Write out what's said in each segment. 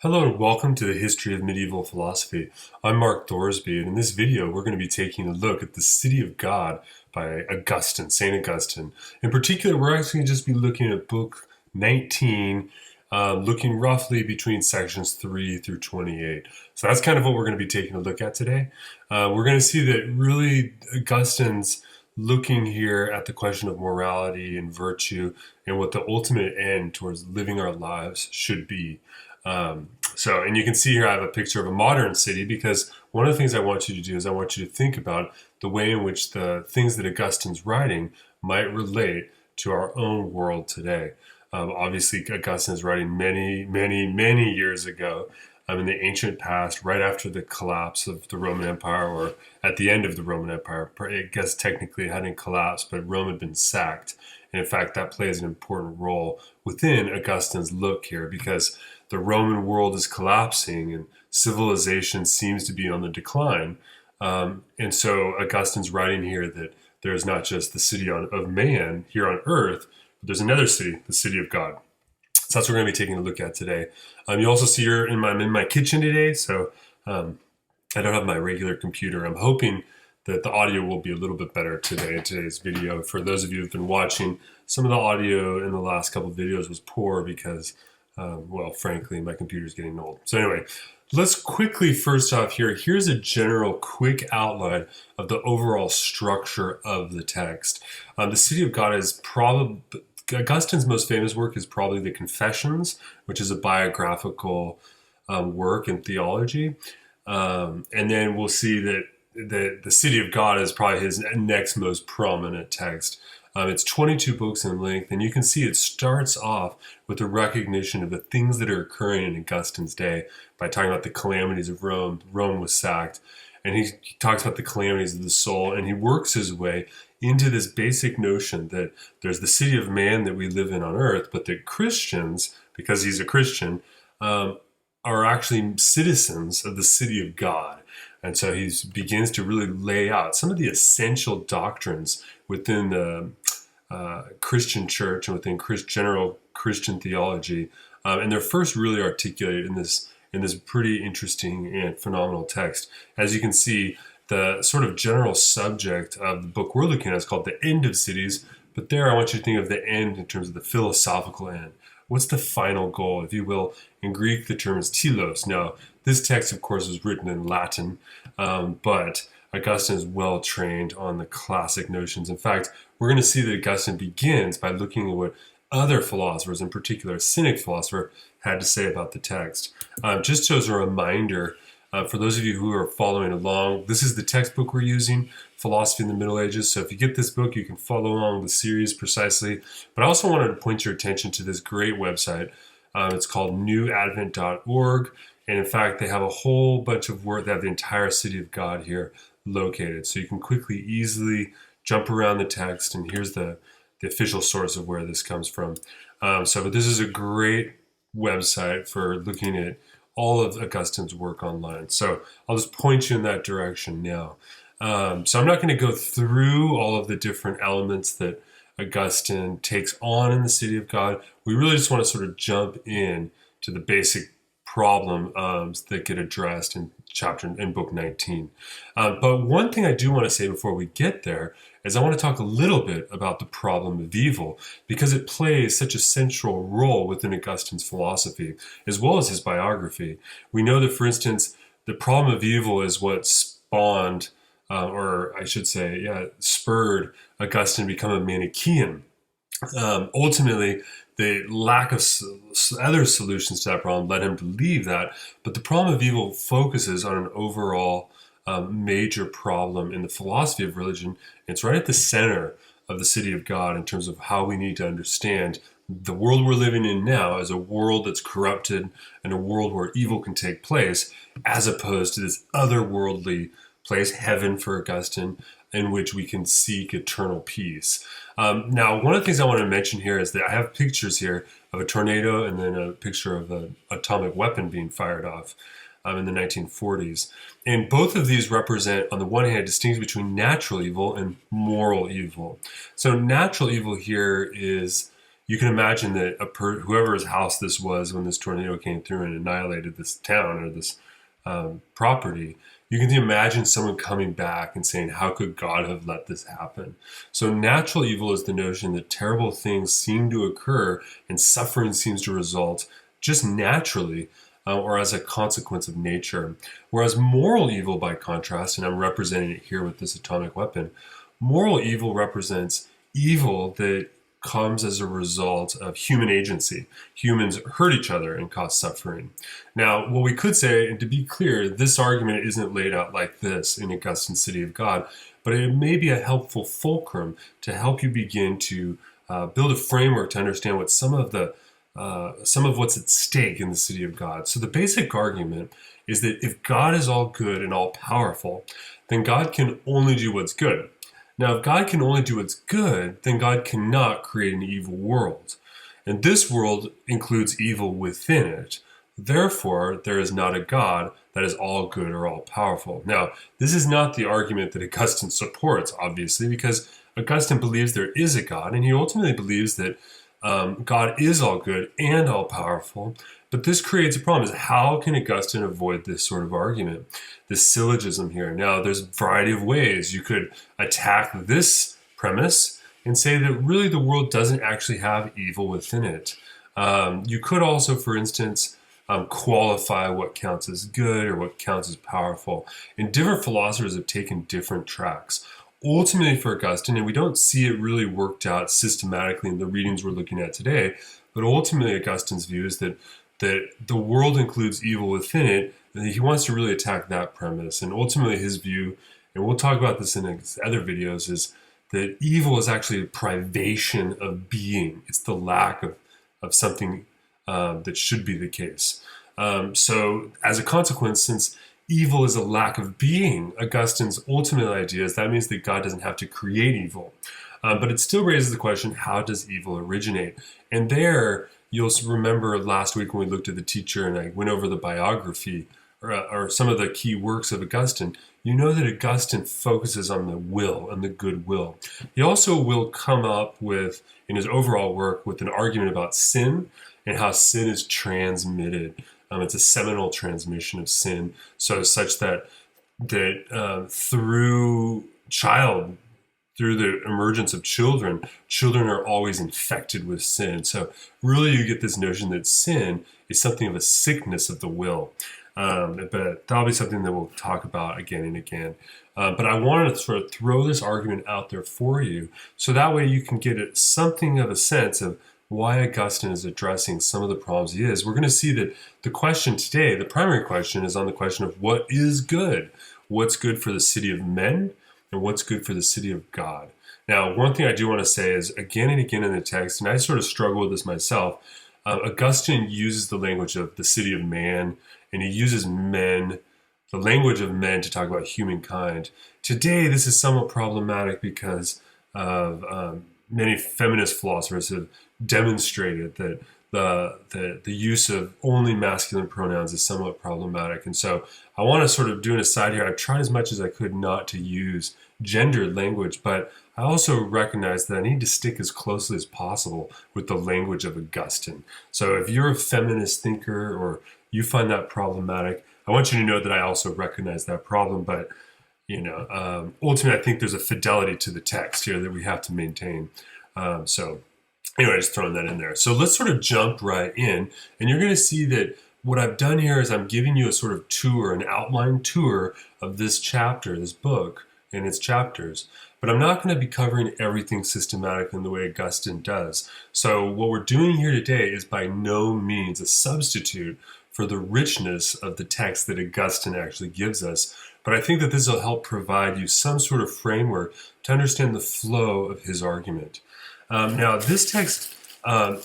Hello and welcome to the History of Medieval Philosophy. I'm Mark Thorsby, and in this video we're going to be taking a look at the City of God by Augustine, Saint Augustine. In particular, we're actually going to just be looking at book 19, looking roughly between sections 3 through 28. So that's kind of what we're going to be taking a look at today. We're going to see that really Augustine's looking here at the question of morality and virtue and what the ultimate end towards living our lives should be. And you can see here I have a picture of a modern city because one of the things I want you to do is I want you to think about the way in which the things that Augustine's writing might relate to our own world today. Obviously, Augustine is writing many years ago in the ancient past, right after the collapse of the Roman Empire, or at the end of the Roman Empire. I guess technically it hadn't collapsed, but Rome had been sacked. And in fact, that plays an important role within Augustine's look here because the Roman world is collapsing and civilization seems to be on the decline. And so Augustine's writing here that there is not just the city of man here on earth, but there's another city, the city of God. So that's what we're going to be taking a look at today. You also see I'm in my kitchen today, so I don't have my regular computer. I'm hoping that the audio will be a little bit better today in today's video. For those of you who've been watching, some of the audio in the last couple of videos was poor because, frankly, my computer's getting old. So anyway, let's quickly, first off here's a general quick outline of the overall structure of the text. The City of God is probably... Augustine's most famous work is probably the Confessions, which is a biographical work in theology. And then we'll see that the City of God is probably his next most prominent text. It's 22 books in length, and you can see it starts off with a recognition of the things that are occurring in Augustine's day by talking about the calamities of Rome. Rome was sacked, and he talks about the calamities of the soul, and he works his way into this basic notion that there's the city of man that we live in on earth, but that Christians, because he's a Christian, are actually citizens of the city of God. And so he begins to really lay out some of the essential doctrines within the Christian church and within general Christian theology. And they're first really articulated in this pretty interesting and phenomenal text. As you can see, the sort of general subject of the book we're looking at is called The End of Cities, but there I want you to think of the end in terms of the philosophical end. What's the final goal? If you will, in Greek the term is telos. Now, this text, of course, was written in Latin, but Augustine is well trained on the classic notions. In fact, we're going to see that Augustine begins by looking at what other philosophers, in particular a Cynic philosopher, had to say about the text. Just as a reminder, for those of you who are following along, this is the textbook we're using, Philosophy in the Middle Ages. So if you get this book, you can follow along the series precisely. But I also wanted to point your attention to this great website. It's called newadvent.org. And in fact, they have a whole bunch of work. They have the entire City of God here located. So you can quickly, easily jump around the text. And here's the official source of where this comes from. But this is a great website for looking at all of Augustine's work online. So I'll just point you in that direction now. So I'm not going to go through all of the different elements that Augustine takes on in the City of God. We really just want to sort of jump in to the basic problem that get addressed in book 19. But one thing I do want to say before we get there is I want to talk a little bit about the problem of evil, because it plays such a central role within Augustine's philosophy, as well as his biography. We know that, for instance, the problem of evil is what spawned, spurred Augustine to become a Manichaean. Ultimately, the lack of other solutions to that problem led him to leave that. But the problem of evil focuses on an overall major problem in the philosophy of religion. It's right at the center of the City of God in terms of how we need to understand the world we're living in now as a world that's corrupted and a world where evil can take place, as opposed to this otherworldly place, heaven for Augustine, in which we can seek eternal peace. Now, one of the things I want to mention here is that I have pictures here of a tornado and then a picture of an atomic weapon being fired off in the 1940s. And both of these represent, on the one hand, a distinction between natural evil and moral evil. So natural evil here is you can imagine that whoever's house this was when this tornado came through and annihilated this town or this property, you can imagine someone coming back and saying, how could God have let this happen? So natural evil is the notion that terrible things seem to occur and suffering seems to result just naturally or as a consequence of nature. Whereas moral evil, by contrast, and I'm representing it here with this atomic weapon, moral evil represents evil that comes as a result of human agency. Humans hurt each other and cause suffering. Now, what we could say, and to be clear, this argument isn't laid out like this in Augustine's City of God, but it may be a helpful fulcrum to help you begin to build a framework to understand what some of what's at stake in the City of God. So the basic argument is that if God is all good and all powerful, then God can only do what's good. Now, if God can only do what's good, then God cannot create an evil world. And this world includes evil within it. Therefore, there is not a God that is all good or all powerful. Now, this is not the argument that Augustine supports, obviously, because Augustine believes there is a God, and he ultimately believes that God is all good and all powerful. But this creates a problem. Is how can Augustine avoid this sort of argument, this syllogism here? Now, there's a variety of ways you could attack this premise and say that really the world doesn't actually have evil within it. You could also, for instance, qualify what counts as good or what counts as powerful. And different philosophers have taken different tracks. Ultimately for Augustine, and we don't see it really worked out systematically in the readings we're looking at today, but ultimately Augustine's view is that the world includes evil within it, and he wants to really attack that premise. And ultimately his view, and we'll talk about this in other videos, is that evil is actually a privation of being. It's the lack of something that should be the case. So as a consequence, since evil is a lack of being, Augustine's ultimate idea is that means that God doesn't have to create evil. But it still raises the question, how does evil originate? And there, you'll remember last week when we looked at the teacher and I went over the biography or some of the key works of Augustine, you know that Augustine focuses on the will and the good will. He also will come up with, in his overall work, with an argument about sin and how sin is transmitted. It's a seminal transmission of sin, so such that through the emergence of children are always infected with sin. So really you get this notion that sin is something of a sickness of the will. But that'll be something that we'll talk about again and again. But I wanted to sort of throw this argument out there for you, so that way you can get something of a sense of why Augustine is addressing some of the problems he is. We're going to see that the question today, the primary question, is on the question of what is good. What's good for the city of men and what's good for the city of God. Now, one thing I do want to say is again and again in the text, and I sort of struggle with this myself, Augustine uses the language of the city of man, and he uses men, the language of men, to talk about humankind. Today, this is somewhat problematic because of many feminist philosophers have demonstrated that the use of only masculine pronouns is somewhat problematic. And so I want to sort of do an aside here. I've tried as much as I could not to use gendered language, but I also recognize that I need to stick as closely as possible with the language of Augustine. So if you're a feminist thinker or you find that problematic, I want you to know that I also recognize that problem. But ultimately, I think there's a fidelity to the text here that we have to maintain. So anyway, just throwing that in there. So let's sort of jump right in, and you're going to see that what I've done here is I'm giving you a sort of tour, an outline tour of this chapter, this book, and its chapters. But I'm not going to be covering everything systematic in the way Augustine does. So what we're doing here today is by no means a substitute for the richness of the text that Augustine actually gives us. But I think that this will help provide you some sort of framework to understand the flow of his argument. Now, this text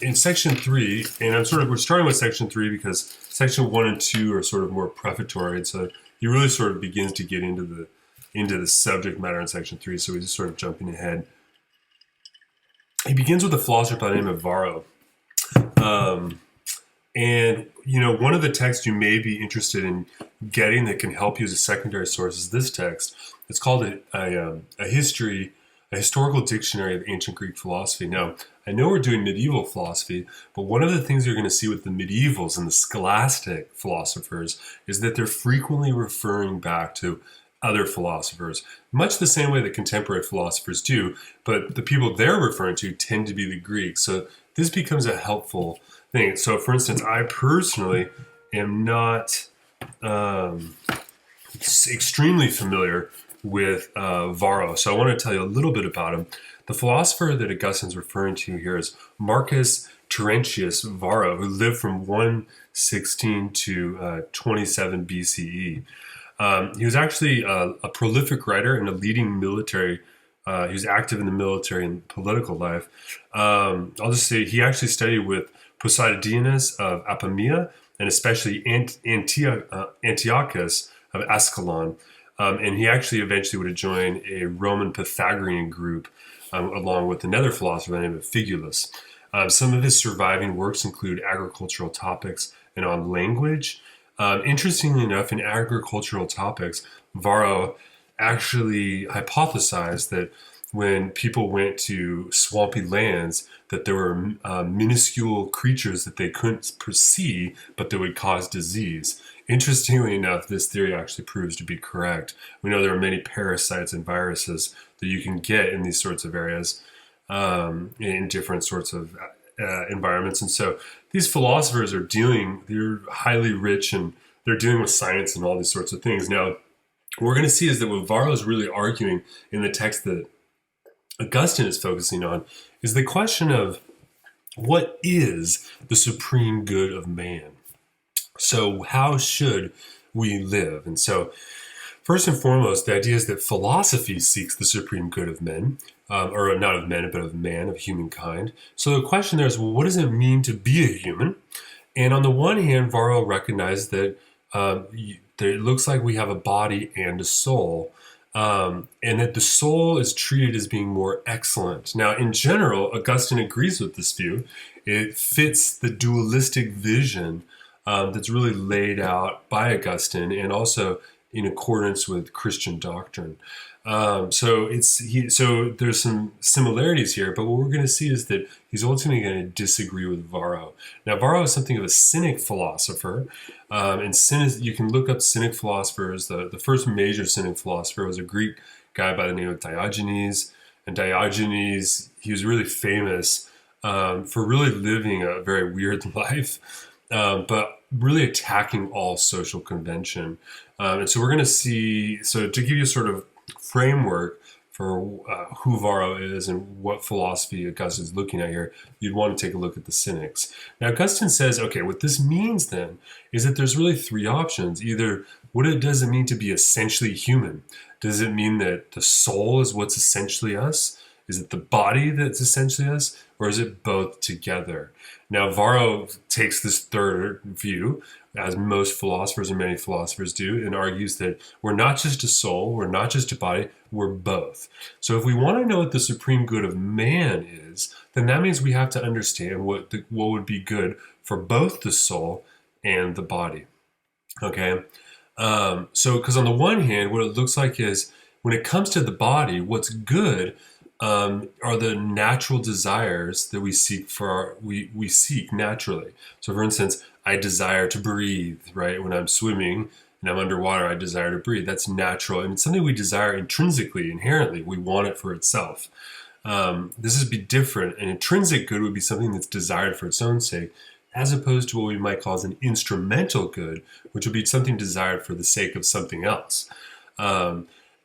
in section 3, and we're starting with section 3 because section 1 and 2 are sort of more prefatory, and so he really sort of begins to get into the subject matter in section 3. So he's just sort of jumping ahead. He begins with a philosopher by the name of Varro. And, one of the texts you may be interested in getting that can help you as a secondary source is this text. It's called a a historical dictionary of ancient Greek philosophy. Now, I know we're doing medieval philosophy, but one of the things you're going to see with the medievals and the scholastic philosophers is that they're frequently referring back to other philosophers, much the same way that contemporary philosophers do, but the people they're referring to tend to be the Greeks. So this becomes a helpful thing. So, for instance, I personally am not extremely familiar with Varro, so I want to tell you a little bit about him. The philosopher that Augustine's referring to here is Marcus Terentius Varro, who lived from 116 to 27 BCE. He was actually a prolific writer and a leading military. He was active in the military and political life. I'll just say he actually studied with Posidonius of Apamea and especially Antiochus of Ascalon. And he actually eventually would have joined a Roman Pythagorean group along with another philosopher named Figulus. Some of his surviving works include agricultural topics and on language. Interestingly enough, in agricultural topics, Varro actually hypothesized that when people went to swampy lands, that there were minuscule creatures that they couldn't see, but that would cause disease. Interestingly enough, this theory actually proves to be correct. We know there are many parasites and viruses that you can get in these sorts of areas, in different sorts of environments. And so these philosophers they're highly rich and they're dealing with science and all these sorts of things. Now, what we're going to see is that what Varro is really arguing in the text that Augustine is focusing on is the question of what is the supreme good of man? So how should we live? And so first and foremost, the idea is that philosophy seeks the supreme good of men, or not of men, but of man, of humankind. So the question there is, well, what does it mean to be a human? And on the one hand, Varro recognized that it looks like we have a body and a soul, and that the soul is treated as being more excellent. Now, in general, Augustine agrees with this view. It fits the dualistic vision that's really laid out by Augustine and also in accordance with Christian doctrine. So there's some similarities here, but what we're going to see is that he's ultimately going to disagree with Varro. Now, Varro is something of a Cynic philosopher, and you can look up Cynic philosophers. The first major Cynic philosopher was a Greek guy by the name of Diogenes, and Diogenes, he was really famous for really living a very weird life, but really attacking all social convention. And so we're going to see, so to give you a sort of framework for who Varro is and what philosophy Augustine's looking at here, you'd want to take a look at the Cynics. Now, Augustine says, okay, what this means then is that there's really three options. Either does it mean to be essentially human? Does it mean that the soul is what's essentially us? Is it the body that's essentially us? Or is it both together? Now, Varro takes this third view, as most philosophers and many philosophers do, and argues that we're not just a soul, we're not just a body, we're both. So if we want to know what the supreme good of man is, then that means we have to understand what would be good for both the soul and the body. Okay? Because on the one hand, what it looks like is when it comes to the body, what's good are the natural desires that we seek we seek naturally. So for instance, I desire to breathe, right? When I'm swimming and I'm underwater, I desire to breathe. That's natural. And it's something we desire intrinsically, inherently. We want it for itself. This would be different. An intrinsic good would be something that's desired for its own sake, as opposed to what we might call as an instrumental good, which would be something desired for the sake of something else.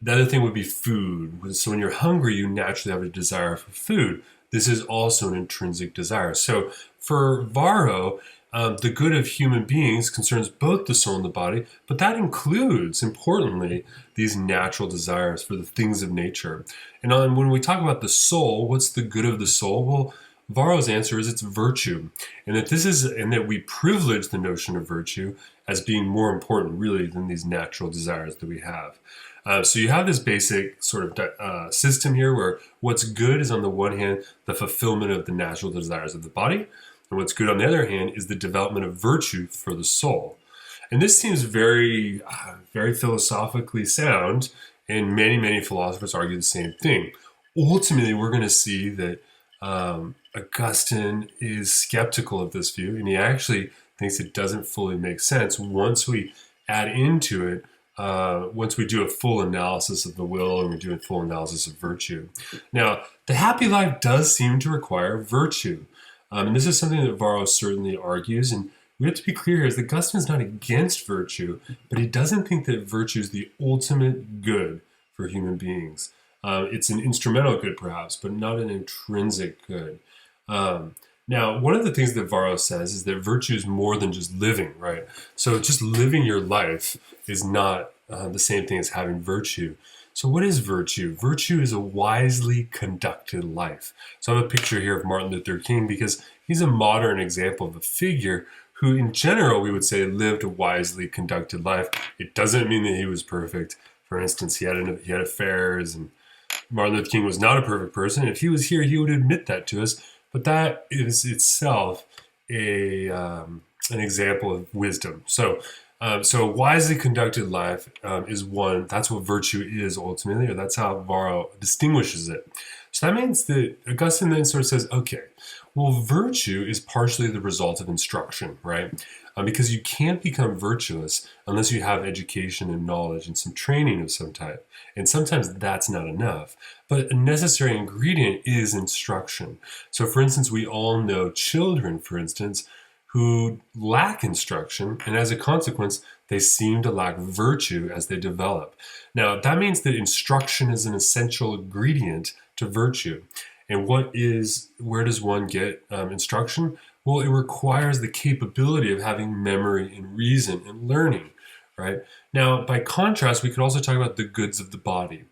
The other thing would be food. So when you're hungry, you naturally have a desire for food. This is also an intrinsic desire. So for Varro, the good of human beings concerns both the soul and the body, but that includes, importantly, these natural desires for the things of nature. And when we talk about the soul, what's the good of the soul? Well, Varro's answer is it's virtue, and that we privilege the notion of virtue as being more important, really, than these natural desires that we have. So you have this basic sort of system here where what's good is, on the one hand, the fulfillment of the natural desires of the body, and what's good, on the other hand, is the development of virtue for the soul. And this seems very, very philosophically sound, and many, many philosophers argue the same thing. ultimately, we're going to see that Augustine is skeptical of this view, and he actually thinks it doesn't fully make sense once we add into it, once we do a full analysis of the will and we do a full analysis of virtue. Now, the happy life does seem to require virtue. And this is something that Varro certainly argues, and we have to be clear here is that Augustine is not against virtue, but he doesn't think that virtue is the ultimate good for human beings. It's an instrumental good, perhaps, but not an intrinsic good. Now, one of the things that Varro says is that virtue is more than just living, right? So just living your life is not the same thing as having virtue. So what is virtue? Virtue is a wisely conducted life. So I have a picture here of Martin Luther King because he's a modern example of a figure who, in general, we would say lived a wisely conducted life. It doesn't mean that he was perfect. For instance, he had affairs, and Martin Luther King was not a perfect person. If he was here, he would admit that to us. But that is itself an example of wisdom. So a wisely conducted life is one. That's what virtue is ultimately, or that's how Varro distinguishes it. So that means that Augustine then sort of says, okay, well, virtue is partially the result of instruction, right? Because you can't become virtuous unless you have education and knowledge and some training of some type. And sometimes that's not enough. But a necessary ingredient is instruction. So for instance, we all know children, for instance, who lack instruction, and as a consequence, they seem to lack virtue as they develop. Now, that means that instruction is an essential ingredient to virtue. And where does one get instruction? Well, it requires the capability of having memory and reason and learning, right? Now, by contrast, we could also talk about the goods of the body.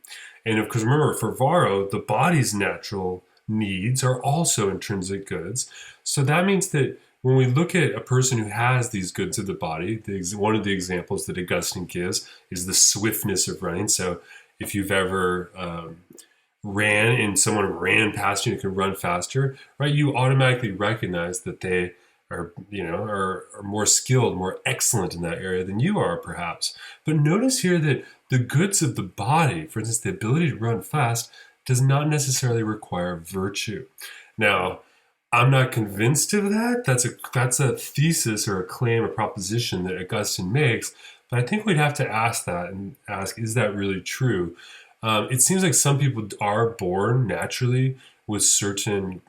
And of course, remember, for Varro, the body's natural needs are also intrinsic goods. So that means that when we look at a person who has these goods of the body, one of the examples that Augustine gives is the swiftness of running. So if you've ever ran and someone ran past you and can run faster, right? You automatically recognize that they are more skilled, more excellent in that area than you are, perhaps. But notice here that the goods of the body, for instance, the ability to run fast, does not necessarily require virtue. Now, I'm not convinced of that. That's a thesis or a claim, a proposition that Augustine makes. But I think we'd have to ask, is that really true? It seems like some people are born naturally with certain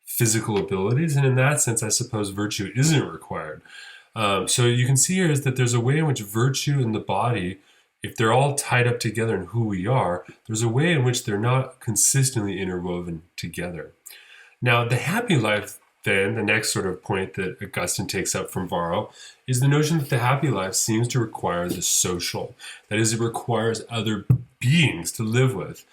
physical abilities, and in that sense, I suppose virtue isn't required. So you can see here is that there's a way in which virtue and the body, if they're all tied up together in who we are, there's a way in which they're not consistently interwoven together. Now, the happy life, then, the next sort of point that Augustine takes up from Varro, is the notion that the happy life seems to require the social. That is, it requires other beings to live with.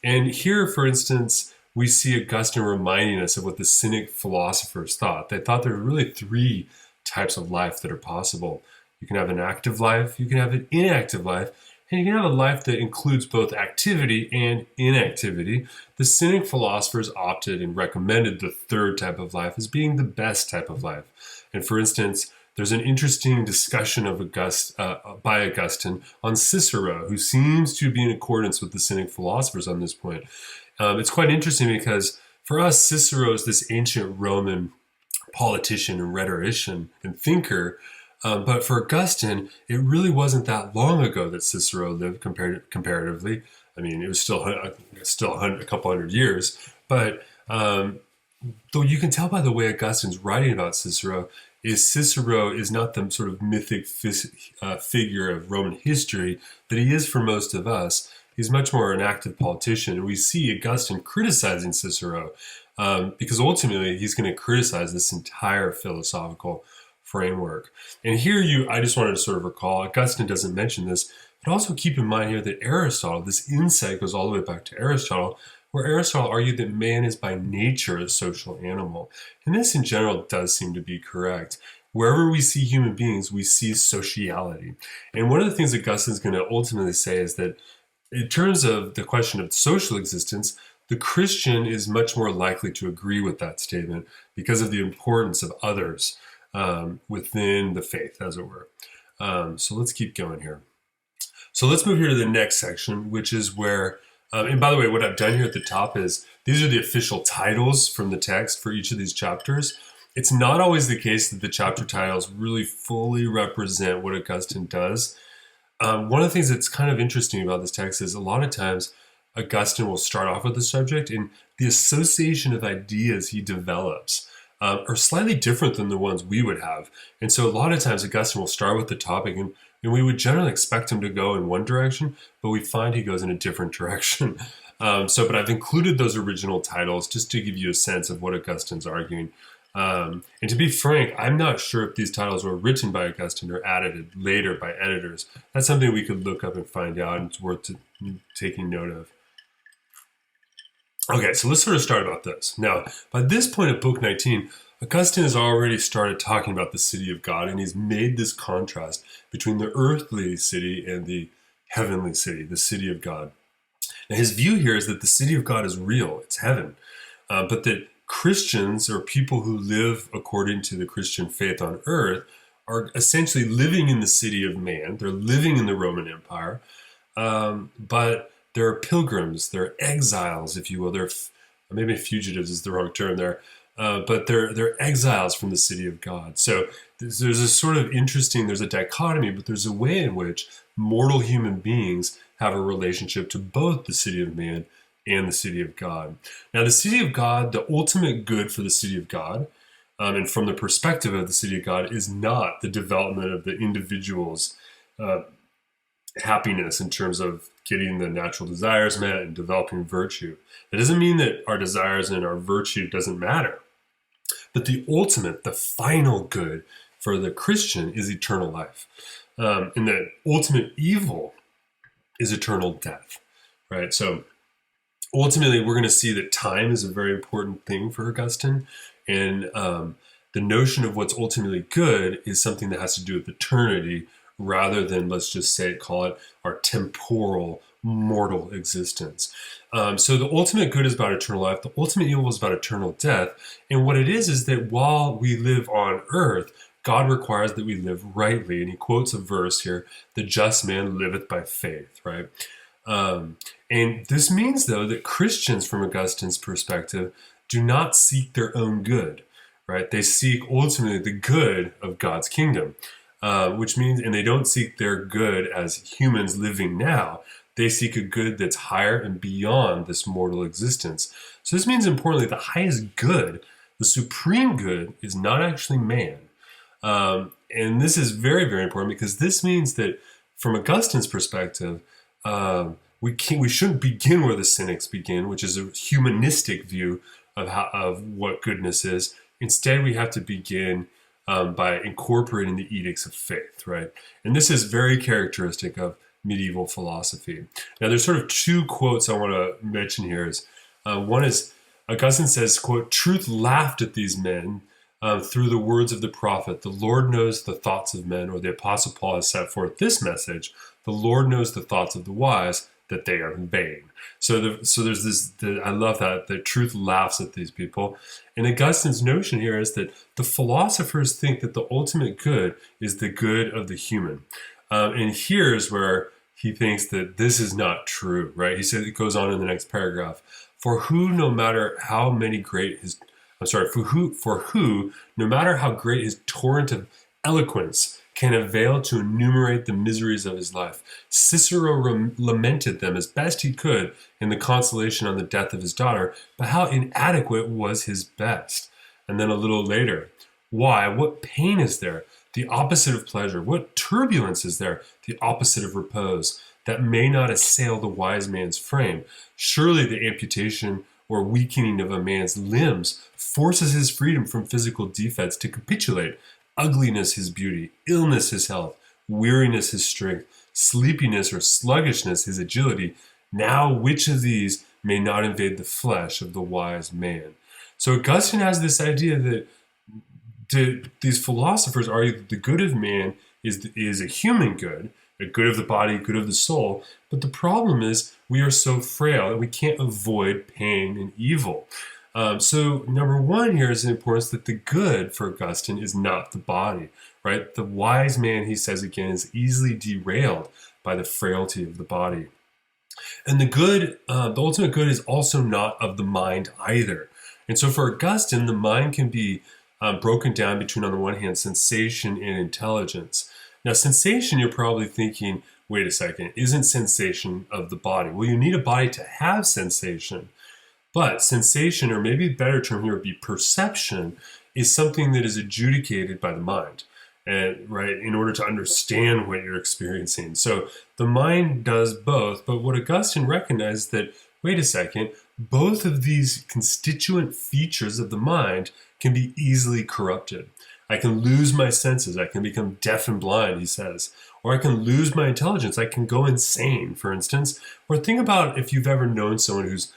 And here, for instance, we see Augustine reminding us of what the Cynic philosophers thought. They thought there were really three types of life that are possible. You can have an active life, you can have an inactive life, and you can have a life that includes both activity and inactivity. The Cynic philosophers opted and recommended the third type of life as being the best type of life. And for instance, there's an interesting discussion of by Augustine on Cicero, who seems to be in accordance with the Cynic philosophers on this point. It's quite interesting because for us, Cicero is this ancient Roman politician and rhetorician and thinker. But for Augustine, it really wasn't that long ago that Cicero lived comparatively. I mean, it was still a couple hundred years. But though you can tell by the way Augustine's writing about Cicero is not the sort of mythic figure of Roman history that he is for most of us. He's much more an active politician. And we see Augustine criticizing Cicero because ultimately he's going to criticize this entire philosophical framework. And here I just wanted to sort of recall, Augustine doesn't mention this, but also keep in mind here that Aristotle, this insight goes all the way back to Aristotle, where Aristotle argued that man is by nature a social animal. And this in general does seem to be correct. Wherever we see human beings, we see sociality. And one of the things Augustine's going to ultimately say is that in terms of the question of social existence, the Christian is much more likely to agree with that statement because of the importance of others within the faith, as it were. So let's keep going here. So let's move here to the next section, which is where And by the way, what I've done here at the top is these are the official titles from the text for each of these chapters. It's not always the case that the chapter titles really fully represent what Augustine does. One of the things that's kind of interesting about this text is a lot of times Augustine will start off with the subject, and the association of ideas he develops are slightly different than the ones we would have. And so a lot of times Augustine will start with the topic, and we would generally expect him to go in one direction, but we find he goes in a different direction. But I've included those original titles just to give you a sense of what Augustine's arguing. And to be frank, I'm not sure if these titles were written by Augustine or added later by editors. That's something we could look up and find out, and it's worth taking note of. Okay, so let's sort of start about this. Now, by this point of Book 19, Augustine has already started talking about the city of God, and he's made this contrast between the earthly city and the heavenly city, the city of God. Now, his view here is that the city of God is real, it's heaven, but that Christians, or people who live according to the Christian faith on earth, are essentially living in the city of man. They're living in the Roman Empire, but they're pilgrims, they're exiles, if you will. They're maybe fugitives is the wrong term there, but they're exiles from the city of God. So there's a sort of interesting, there's a dichotomy, but there's a way in which mortal human beings have a relationship to both the city of man and the city of God. Now, the city of God, the ultimate good for the city of God, and from the perspective of the city of God, is not the development of the individual's happiness in terms of getting the natural desires met and developing virtue. That doesn't mean that our desires and our virtue doesn't matter. But the ultimate, the final good for the Christian is eternal life. And the ultimate evil is eternal death, right? So ultimately, we're going to see that time is a very important thing for Augustine. And the notion of what's ultimately good is something that has to do with eternity rather than, let's just call it our temporal, mortal existence. So the ultimate good is about eternal life. The ultimate evil is about eternal death. And what it is that while we live on earth, God requires that we live rightly. And he quotes a verse here, the just man liveth by faith, right? And this means, though, that Christians, from Augustine's perspective, do not seek their own good, right? They seek ultimately the good of God's kingdom, which means, and they don't seek their good as humans living now. They seek a good that's higher and beyond this mortal existence. So this means, importantly, the highest good, the supreme good, is not actually man. And this is very, very important because this means that from Augustine's perspective, we shouldn't begin where the cynics begin, which is a humanistic view of what goodness is. Instead, we have to begin by incorporating the edicts of faith, right? And this is very characteristic of medieval philosophy. Now, there's sort of two quotes I want to mention here. One is Augustine says, quote, "Truth laughed at these men through the words of the prophet. The Lord knows the thoughts of men," or the Apostle Paul has set forth this message, "The Lord knows the thoughts of the wise, that they are vain." So there's this, I love that, the truth laughs at these people. And Augustine's notion here is that the philosophers think that the ultimate good is the good of the human. And here's where he thinks that this is not true, right? He says, it goes on in the next paragraph, for who, no matter how great his torrent of eloquence can avail to enumerate the miseries of his life. Cicero lamented them as best he could in the Consolation on the death of his daughter, but how inadequate was his best. And then a little later, why? What pain is there? The opposite of pleasure. What turbulence is there? The opposite of repose, that may not assail the wise man's frame. Surely the amputation or weakening of a man's limbs forces his freedom from physical defects to capitulate. Ugliness his beauty, illness his health, weariness his strength, sleepiness or sluggishness his agility. Now which of these may not invade the flesh of the wise man? So Augustine has this idea that these philosophers argue that the good of man is a human good, a good of the body, good of the soul. But the problem is we are so frail that we can't avoid pain and evil. So number one here is the importance that the good for Augustine is not the body, right? The wise man, he says again, is easily derailed by the frailty of the body. And the ultimate good is also not of the mind either. And so for Augustine, the mind can be broken down between, on the one hand, sensation and intelligence. Now, sensation, you're probably thinking, wait a second, isn't sensation of the body? Well, you need a body to have sensation. But sensation, or maybe a better term here would be perception, is something that is adjudicated by the mind, and right, in order to understand what you're experiencing. So the mind does both, but what Augustine recognized that, wait a second, both of these constituent features of the mind can be easily corrupted. I can lose my senses. I can become deaf and blind, he says. Or I can lose my intelligence. I can go insane, for instance. Or think about if you've ever known someone who's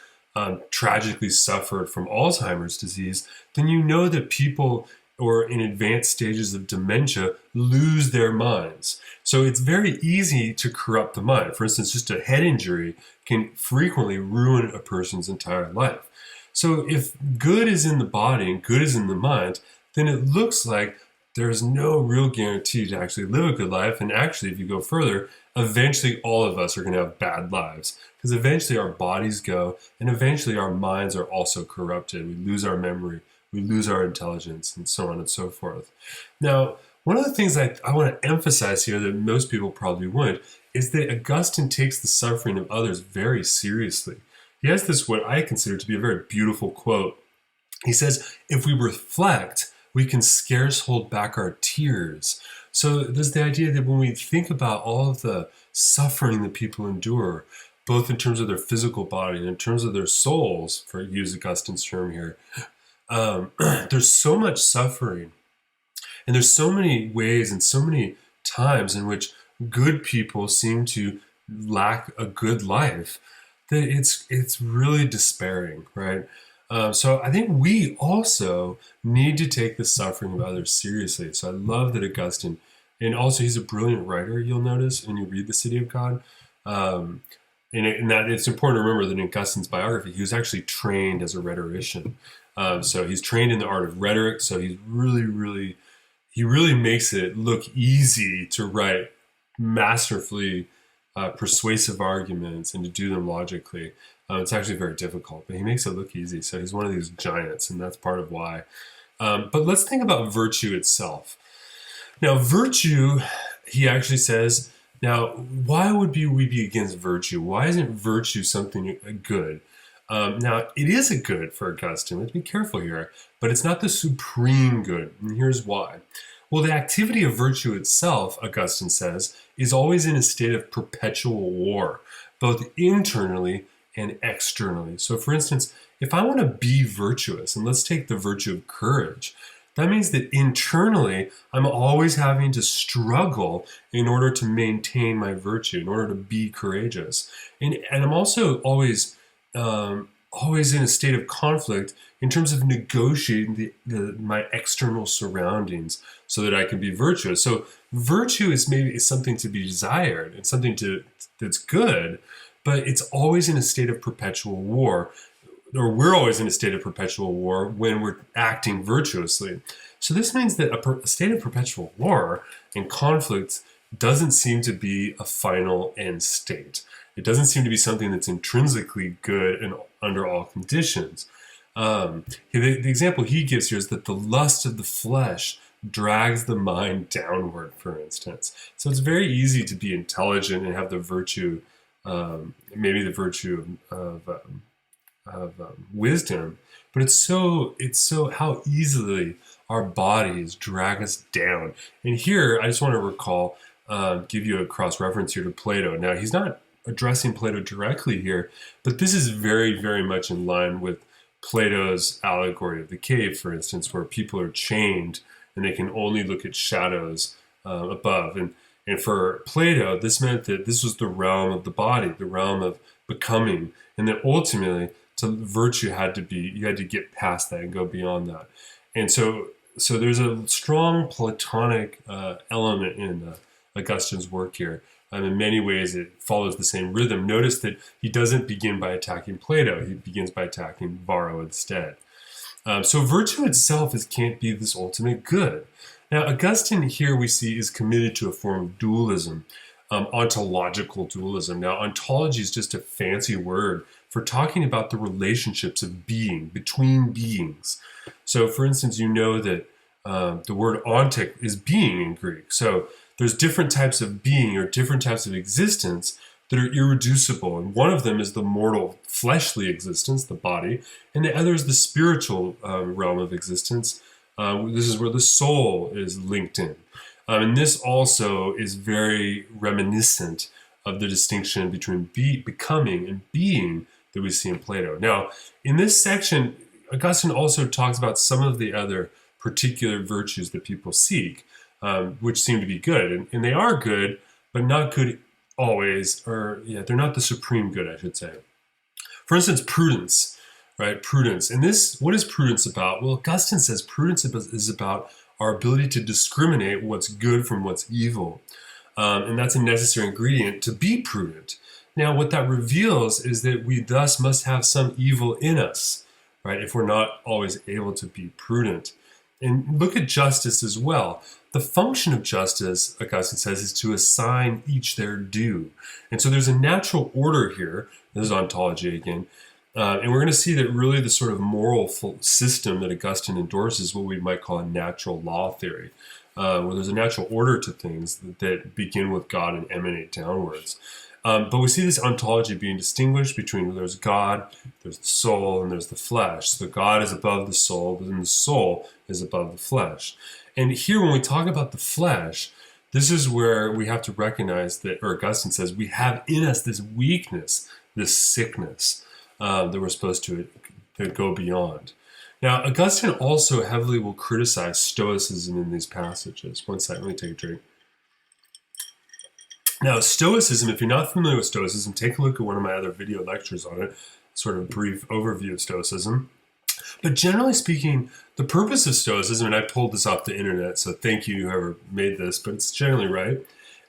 tragically suffered from Alzheimer's disease, then you know that people or in advanced stages of dementia lose their minds. So it's very easy to corrupt the mind. For instance, just a head injury can frequently ruin a person's entire life. So if good is in the body and good is in the mind, then it looks like there's no real guarantee to actually live a good life. And actually, if you go further, eventually all of us are going to have bad lives, because eventually our bodies go, and eventually our minds are also corrupted. We lose our memory, we lose our intelligence, and so on and so forth. Now, one of the things I want to emphasize here that most people probably wouldn't is that Augustine takes the suffering of others very seriously. He has this, what I consider to be a very beautiful quote. He says, if we reflect, we can scarce hold back our tears. So there's the idea that when we think about all of the suffering that people endure, both in terms of their physical body and in terms of their souls, for use Augustine's term here, there's so much suffering. And there's so many ways and so many times in which good people seem to lack a good life that it's really despairing, right? So I think we also need to take the suffering of others seriously. So I love that Augustine, and also he's a brilliant writer, you'll notice when you read The City of God. And that it's important to remember that in Augustine's biography, he was actually trained as a rhetorician. So he's trained in the art of rhetoric. So he really makes it look easy to write masterfully persuasive arguments and to do them logically. It's actually very difficult, but he makes it look easy. So he's one of these giants, and that's part of why. But let's think about virtue itself. Now, virtue, he actually says, now, why would we be against virtue? Why isn't virtue something good? Now, it is a good for Augustine. Let's be careful here, but it's not the supreme good. And here's why. Well, the activity of virtue itself, Augustine says, is always in a state of perpetual war, both internally and externally. So, for instance, if I want to be virtuous, and let's take the virtue of courage, that means that internally, I'm always having to struggle in order to maintain my virtue, in order to be courageous. And I'm also always in a state of conflict in terms of negotiating my external surroundings so that I can be virtuous. So virtue is something to be desired. It's something that's good, but it's always in a state of perpetual war. Or we're always in a state of perpetual war when we're acting virtuously. So this means that a state of perpetual war and conflict doesn't seem to be a final end state. It doesn't seem to be something that's intrinsically good and under all conditions. The example he gives here is that the lust of the flesh drags the mind downward, for instance. So it's very easy to be intelligent and have the virtue, maybe the virtue of wisdom, but it's so how easily our bodies drag us down. And here, I just want to recall, give you a cross reference here to Plato. Now, he's not addressing Plato directly here, but this is very, very much in line with Plato's allegory of the cave, for instance, where people are chained and they can only look at shadows above. And for Plato, this meant that this was the realm of the body, the realm of becoming, and that ultimately, virtue you had to get past that and go beyond that. And so there's a strong Platonic element in Augustine's work here. In many ways, it follows the same rhythm. Notice that he doesn't begin by attacking Plato. He begins by attacking Varro instead. So virtue itself can't be this ultimate good. Now, Augustine here we see is committed to a form of dualism. ontological dualism. Now, ontology is just a fancy word for talking about the relationships of being, between beings. So, for instance, you know that the word ontic is being in Greek. So there's different types of being or different types of existence that are irreducible. And one of them is the mortal fleshly existence, the body, and the other is the spiritual realm of existence. This is where the soul is linked in. And this also is very reminiscent of the distinction between becoming and being that we see in Plato. Now, in this section, Augustine also talks about some of the other particular virtues that people seek, which seem to be good. And they are good, but not good always, or they're not the supreme good, I should say. For instance, prudence, right? Prudence. And this, what is prudence about? Well, Augustine says prudence is about our ability to discriminate what's good from what's evil. And that's a necessary ingredient to be prudent. Now, what that reveals is that we thus must have some evil in us, right? If we're not always able to be prudent. And look at justice as well. The function of justice, Augustine says, is to assign each their due. And so there's a natural order here. This is ontology again. And we're going to see that really the sort of moral system that Augustine endorses is what we might call a natural law theory, where there's a natural order to things that begin with God and emanate downwards. But we see this ontology being distinguished between there's God, there's the soul, and there's the flesh. So God is above the soul, but then the soul is above the flesh. And here when we talk about the flesh, this is where we have to recognize that, or Augustine says, we have in us this weakness, this sickness that we're supposed to go beyond. Now, Augustine also heavily will criticize Stoicism in these passages. One second, let me take a drink. Now, Stoicism, if you're not familiar with Stoicism, take a look at one of my other video lectures on it, sort of brief overview of Stoicism. But generally speaking, the purpose of Stoicism, and I pulled this off the internet, so thank you whoever made this, but it's generally right,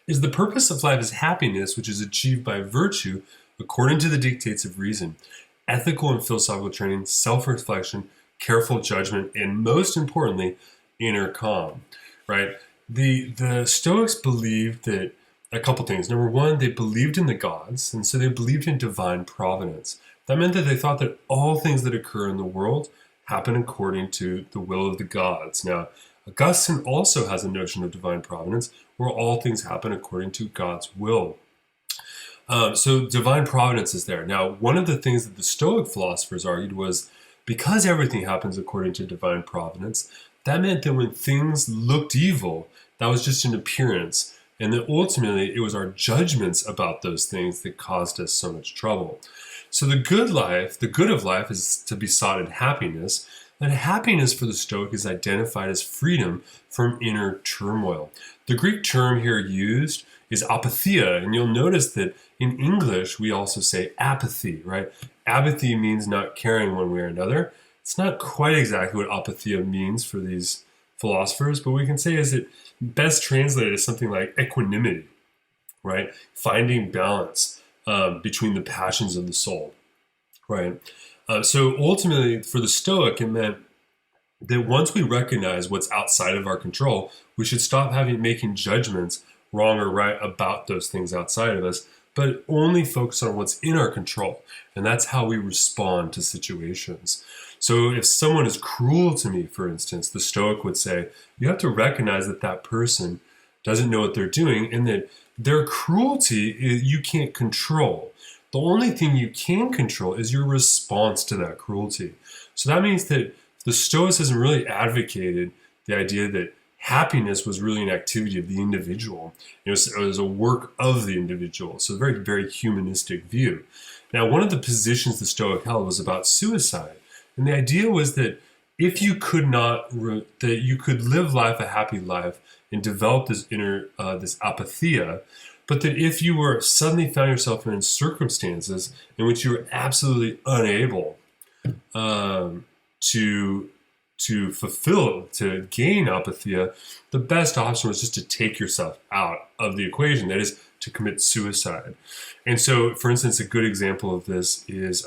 is the purpose of life is happiness, which is achieved by virtue according to the dictates of reason, ethical and philosophical training, self-reflection, careful judgment, and most importantly, inner calm, right? The Stoics believed that a couple things. Number one, they believed in the gods, and so they believed in divine providence. That meant that they thought that all things that occur in the world happen according to the will of the gods. Now, Augustine also has a notion of divine providence, where all things happen according to God's will. So divine providence is there. Now, one of the things that the Stoic philosophers argued was because everything happens according to divine providence, that meant that when things looked evil, that was just an appearance. And then ultimately, it was our judgments about those things that caused us so much trouble. So the good of life is to be sought in happiness. And happiness for the Stoic is identified as freedom from inner turmoil. The Greek term here used is apatheia. And you'll notice that in English, we also say apathy, right? Apathy means not caring one way or another. It's not quite exactly what apatheia means for these philosophers, but we can say is it best translated as something like equanimity, right? Finding balance between the passions of the soul, right? So ultimately, for the Stoic, it meant that once we recognize what's outside of our control, we should stop making judgments, wrong or right, about those things outside of us, but only focus on what's in our control. And that's how we respond to situations. So if someone is cruel to me, for instance, the Stoic would say, you have to recognize that that person doesn't know what they're doing and that their cruelty you can't control. The only thing you can control is your response to that cruelty. So that means that the Stoicism really advocated the idea that happiness was really an activity of the individual. It was a work of the individual. So a very, very humanistic view. Now, one of the positions the Stoic held was about suicide. And the idea was that if you could that you could live life a happy life and develop this inner, this apatheia, but that if you were suddenly found yourself in circumstances in which you were absolutely unable to gain apatheia, the best option was just to take yourself out of the equation. That is, to commit suicide. And so, for instance, a good example of this is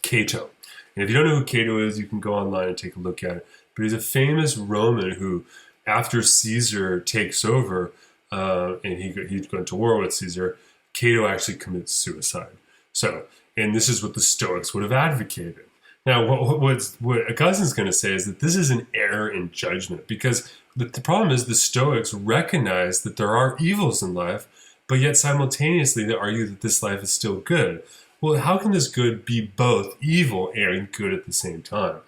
Cato. And if you don't know who Cato is, you can go online and take a look at it. But he's a famous Roman who, after Caesar takes over, and he'd go to war with Caesar, Cato actually commits suicide. So, and this is what the Stoics would have advocated. Now, what Augustine's going to say is that this is an error in judgment, because the problem is the Stoics recognize that there are evils in life, but yet simultaneously they argue that this life is still good. Well, how can this good be both evil and good at the same time?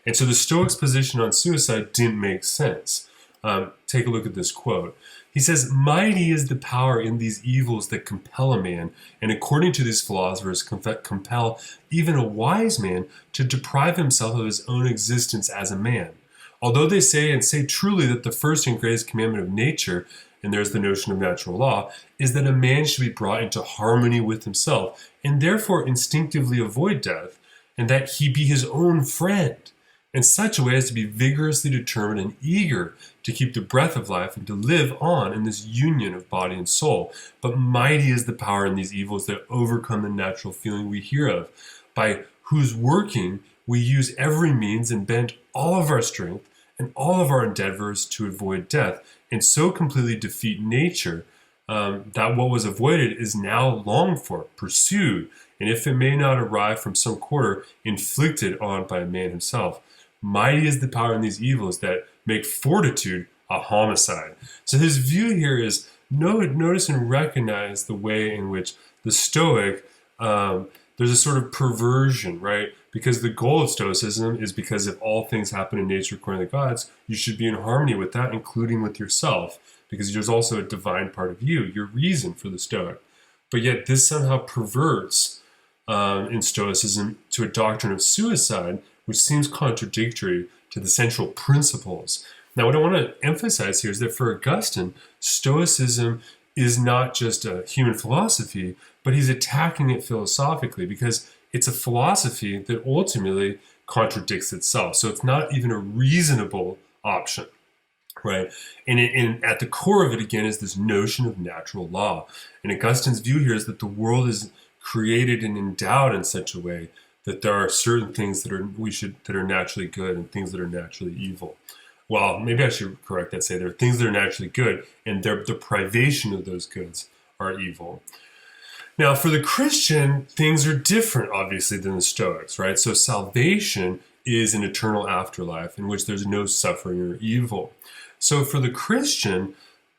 And so the Stoics' position on suicide didn't make sense. Take a look at this quote. He says, "Mighty is the power in these evils that compel a man, and according to these philosophers, compel even a wise man to deprive himself of his own existence as a man. Although they say truly that the first and greatest commandment of nature," and there's the notion of natural law, "is that a man should be brought into harmony with himself, and therefore instinctively avoid death, and that he be his own friend, in such a way as to be vigorously determined and eager to keep the breath of life and to live on in this union of body and soul. But mighty is the power in these evils that overcome the natural feeling we hear of, by whose working we use every means and bend all of our strength and all of our endeavors to avoid death, and so completely defeat nature that what was avoided is now longed for, pursued, and if it may not arrive from some quarter, inflicted on by man himself. Mighty is the power in these evils that make fortitude a homicide." So his view here is notice and recognize the way in which the Stoic, there's a sort of perversion, right? Because the goal of Stoicism is, because if all things happen in nature according to the gods, you should be in harmony with that, including with yourself, because there's also a divine part of you, your reason for the Stoic. But yet this somehow perverts in Stoicism to a doctrine of suicide, which seems contradictory to the central principles. Now, what I want to emphasize here is that for Augustine, Stoicism is not just a human philosophy, but he's attacking it philosophically, because it's a philosophy that ultimately contradicts itself. So it's not even a reasonable option, right? And at the core of it, again, is this notion of natural law. And Augustine's view here is that the world is created and endowed in such a way that there are certain things that are naturally good and things that are naturally evil. Well, maybe I should correct that, say there are things that are naturally good, and their deprivation of those goods are evil. Now, for the Christian, things are different, obviously, than the Stoics, right? So salvation is an eternal afterlife in which there's no suffering or evil. So for the Christian,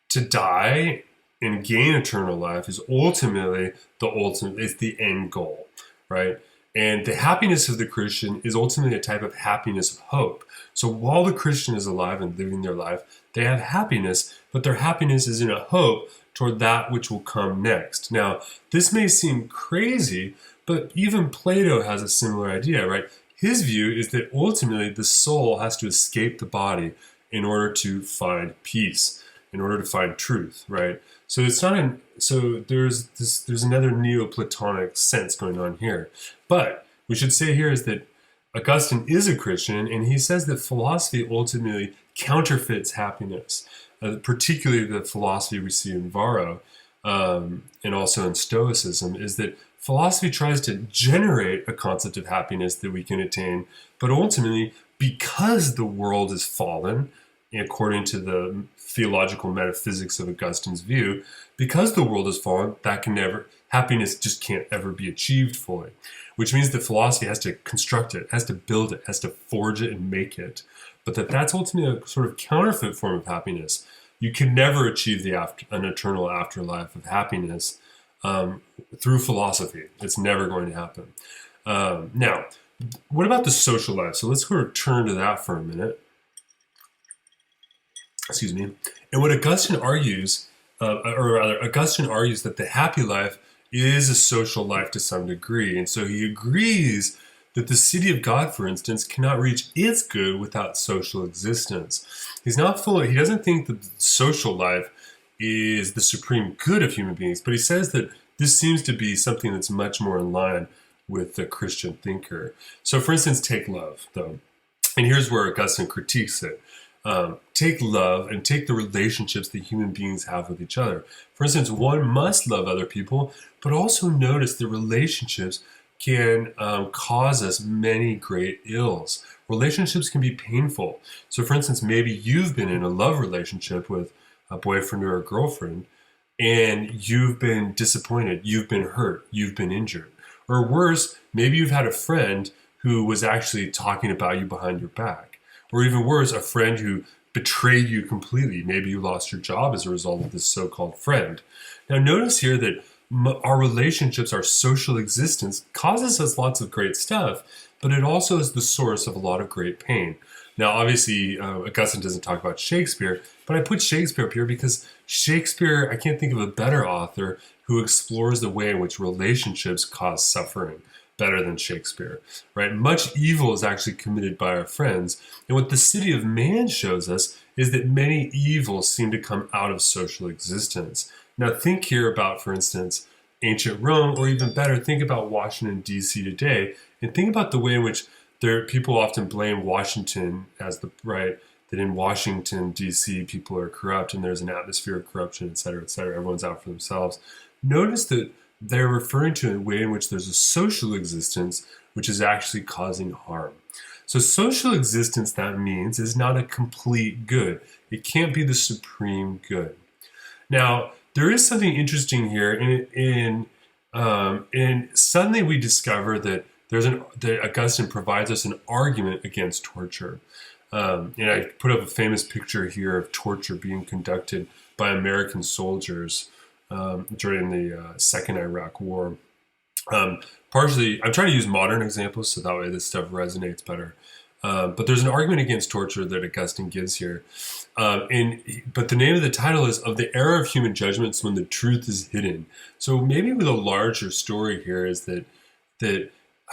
to die and gain eternal life is ultimately it's the end goal, right? And the happiness of the Christian is ultimately a type of happiness of hope. So while the Christian is alive and living their life, they have happiness, but their happiness is in a hope toward that which will come next. Now, this may seem crazy, but even Plato has a similar idea, right? His view is that ultimately the soul has to escape the body in order to find peace, in order to find truth, right? So there's another Neoplatonic sense going on here. But we should say here is that Augustine is a Christian, and he says that philosophy ultimately counterfeits happiness, particularly the philosophy we see in Varro and also in Stoicism, is that philosophy tries to generate a concept of happiness that we can attain, but ultimately, because the world is fallen, according to the theological metaphysics of Augustine's view, because the world is fallen, happiness just can't ever be achieved fully. Which means that philosophy has to construct it, has to build it, has to forge it and make it. But that's ultimately a sort of counterfeit form of happiness. You can never achieve an eternal afterlife of happiness through philosophy. It's never going to happen. Now, what about the social life? So let's sort of turn to that for a minute. Excuse me. And what Augustine argues, Augustine argues that the happy life is a social life to some degree. And so he agrees that the city of God, for instance, cannot reach its good without social existence. He doesn't think that the social life is the supreme good of human beings, but he says that this seems to be something that's much more in line with the Christian thinker. So for instance, take love, though. And here's where Augustine critiques it. Take love and take the relationships that human beings have with each other. For instance, one must love other people, but also notice that relationships can cause us many great ills. Relationships can be painful. So for instance, maybe you've been in a love relationship with a boyfriend or a girlfriend, and you've been disappointed, you've been hurt, you've been injured. Or worse, maybe you've had a friend who was actually talking about you behind your back. Or even worse, a friend who betrayed you completely. Maybe you lost your job as a result of this so-called friend. Now notice here that our relationships, our social existence, causes us lots of great stuff, but it also is the source of a lot of great pain. Now, obviously, Augustine doesn't talk about Shakespeare, but I put Shakespeare up here because Shakespeare, I can't think of a better author who explores the way in which relationships cause suffering better than Shakespeare, right? Much evil is actually committed by our friends. And what the City of Man shows us is that many evils seem to come out of social existence. Now, think here about, for instance, ancient Rome, or even better, think about Washington, D.C. today, and think about the way in which people often blame Washington as the right, that in Washington, D.C., people are corrupt and there's an atmosphere of corruption, et cetera, everyone's out for themselves. Notice that they're referring to a way in which there's a social existence which is actually causing harm. So social existence, that means, is not a complete good. It can't be the supreme good. Now, there is something interesting here, and suddenly we discover that that Augustine provides us an argument against torture. And I put up a famous picture here of torture being conducted by American soldiers during the Second Iraq War. Partially, I'm trying to use modern examples so that way this stuff resonates better. But there's an argument against torture that Augustine gives here. But the name of the title is Of the Error of Human Judgments When the Truth is Hidden. So maybe with a larger story here is that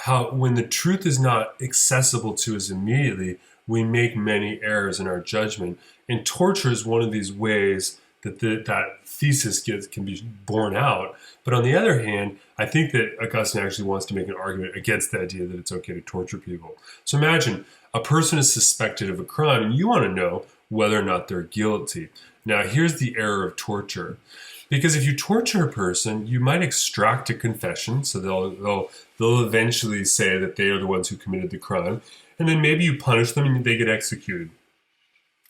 how when the truth is not accessible to us immediately, we make many errors in our judgment. And torture is one of these ways that that thesis can be borne out. But on the other hand, I think that Augustine actually wants to make an argument against the idea that it's okay to torture people. So imagine a person is suspected of a crime and you want to know whether or not they're guilty. Now, here's the error of torture. Because if you torture a person, you might extract a confession, so they'll eventually say that they are the ones who committed the crime, and then maybe you punish them and they get executed.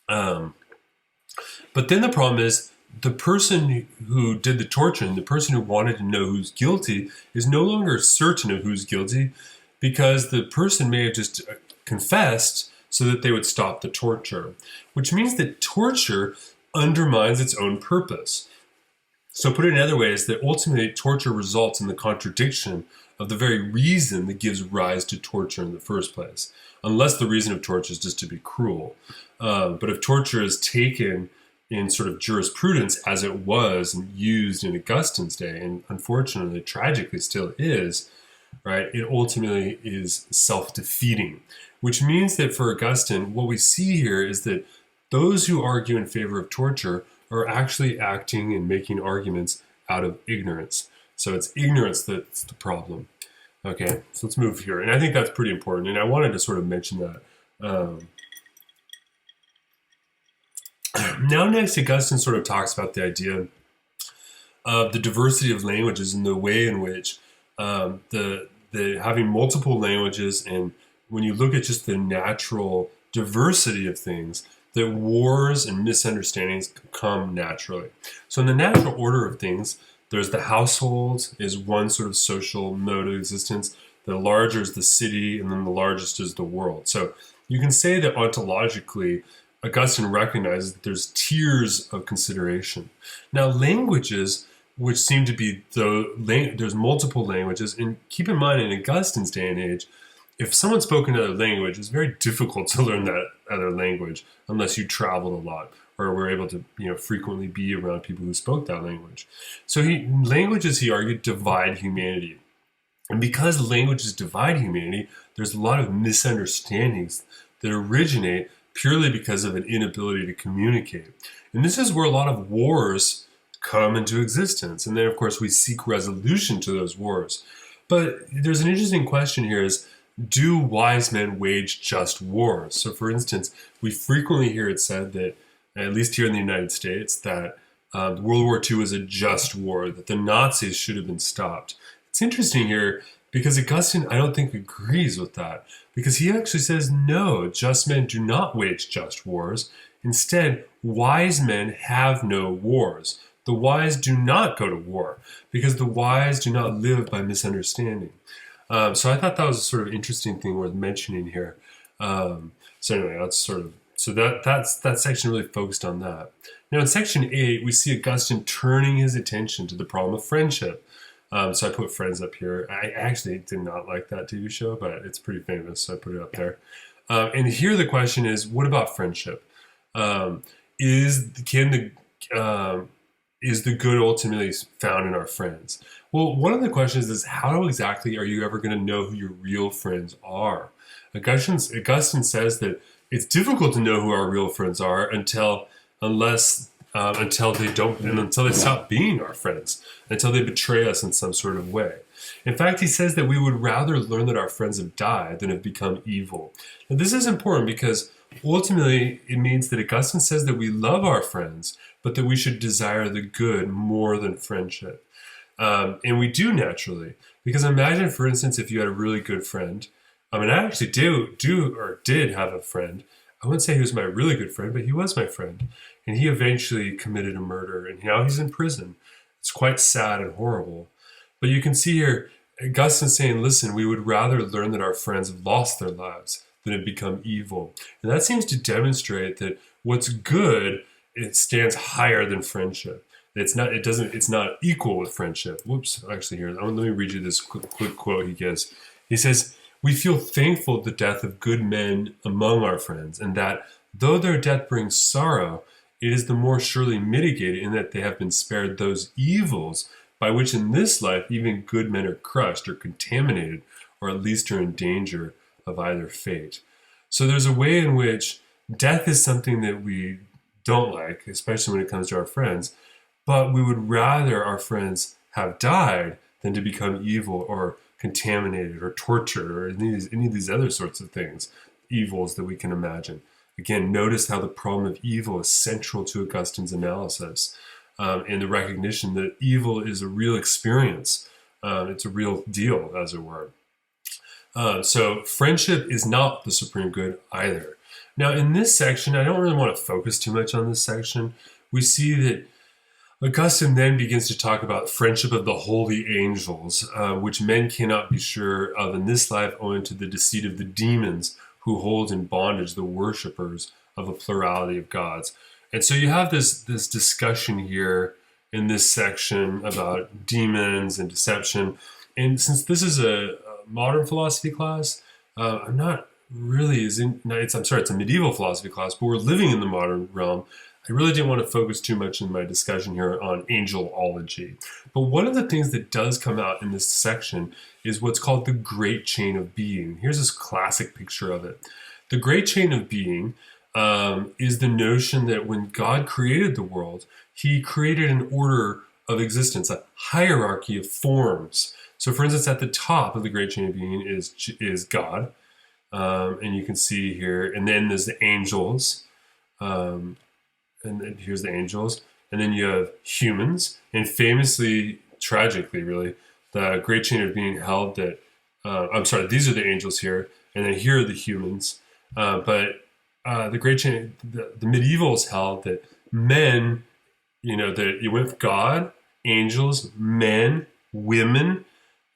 But then the problem is the person who did the torturing, the person who wanted to know who's guilty, is no longer certain of who's guilty because the person may have just confessed so that they would stop the torture, which means that torture undermines its own purpose. So put it another way is that ultimately torture results in the contradiction of the very reason that gives rise to torture in the first place, unless the reason of torture is just to be cruel. But if torture is taken in sort of jurisprudence as it was and used in Augustine's day, and unfortunately, tragically still is, right, it ultimately is self-defeating, which means that for Augustine, what we see here is that those who argue in favor of torture are actually acting and making arguments out of ignorance. So it's ignorance that's the problem. Okay, so let's move here. And I think that's pretty important. And I wanted to sort of mention that. Now next, Augustine sort of talks about the idea of the diversity of languages and the way in which the having multiple languages, and when you look at just the natural diversity of things, that wars and misunderstandings come naturally. So in the natural order of things, there's the household is one sort of social mode of existence. The larger is the city, and then the largest is the world. So you can say that ontologically, Augustine recognizes that there's tiers of consideration. Now languages, which seem to be, there's multiple languages, and keep in mind in Augustine's day and age, if someone spoke another language, it's very difficult to learn that other language unless you traveled a lot or were able to, frequently be around people who spoke that language. So languages, he argued, divide humanity. And because languages divide humanity, there's a lot of misunderstandings that originate purely because of an inability to communicate. And this is where a lot of wars come into existence. And then, of course, we seek resolution to those wars. But there's an interesting question here is, do wise men wage just wars? So, for instance, we frequently hear it said that, at least here in the United States, that World War II was a just war, that the Nazis should have been stopped. It's interesting here because Augustine, I don't think, agrees with that, because he actually says, no, just men do not wage just wars. Instead, wise men have no wars. The wise do not go to war because the wise do not live by misunderstanding. So I thought that was a sort of interesting thing worth mentioning here. So anyway, that section really focused on that. Now in section 8, we see Augustine turning his attention to the problem of friendship. So I put Friends up here. I actually did not like that TV show, but it's pretty famous, so I put it up there. And here the question is, what about friendship? Is the good ultimately found in our friends? Well, one of the questions is, how exactly are you ever going to know who your real friends are? Augustine says that it's difficult to know who our real friends are until they stop being our friends, until they betray us in some sort of way. In fact, he says that we would rather learn that our friends have died than have become evil. Now, this is important because ultimately it means that Augustine says that we love our friends, but that we should desire the good more than friendship. And we do naturally, because imagine, for instance, if you had a really good friend. I mean, I actually did have a friend. I wouldn't say he was my really good friend, but he was my friend. And he eventually committed a murder, and now he's in prison. It's quite sad and horrible. But you can see here, Augustine saying, listen, we would rather learn that our friends have lost their lives than have become evil. And that seems to demonstrate that what's good, it stands higher than friendship. It's not equal with friendship. Whoops, actually here, let me read you this quick quote he gives. He says, we feel thankful at the death of good men among our friends, and that though their death brings sorrow, it is the more surely mitigated in that they have been spared those evils by which in this life even good men are crushed or contaminated, or at least are in danger of either fate. So there's a way in which death is something that we don't like, especially when it comes to our friends, but we would rather our friends have died than to become evil or contaminated or tortured or any of these other sorts of things, evils that we can imagine. Again, notice how the problem of evil is central to Augustine's analysis, and the recognition that evil is a real experience. It's a real deal, as it were. So friendship is not the supreme good either. Now, in this section, I don't really want to focus too much on this section. We see that Augustine then begins to talk about friendship of the holy angels, which men cannot be sure of in this life owing to the deceit of the demons who hold in bondage the worshippers of a plurality of gods. And so you have this discussion here in this section about demons and deception. And since this is a modern philosophy class, I'm not really it's a medieval philosophy class, but we're living in the modern realm. I really didn't want to focus too much in my discussion here on angelology. But one of the things that does come out in this section is what's called the great chain of being. Here's this classic picture of it. The great chain of being is the notion that when God created the world, he created an order of existence, a hierarchy of forms. So for instance, at the top of the great chain of being is God. And you can see here, and then there's the angels. And then here's the angels, and then you have humans, and famously, tragically really, the great chain of being held that, these are the angels here, and then here are the humans, but the great chain, the medievals held that men, that you went with God, angels, men, women,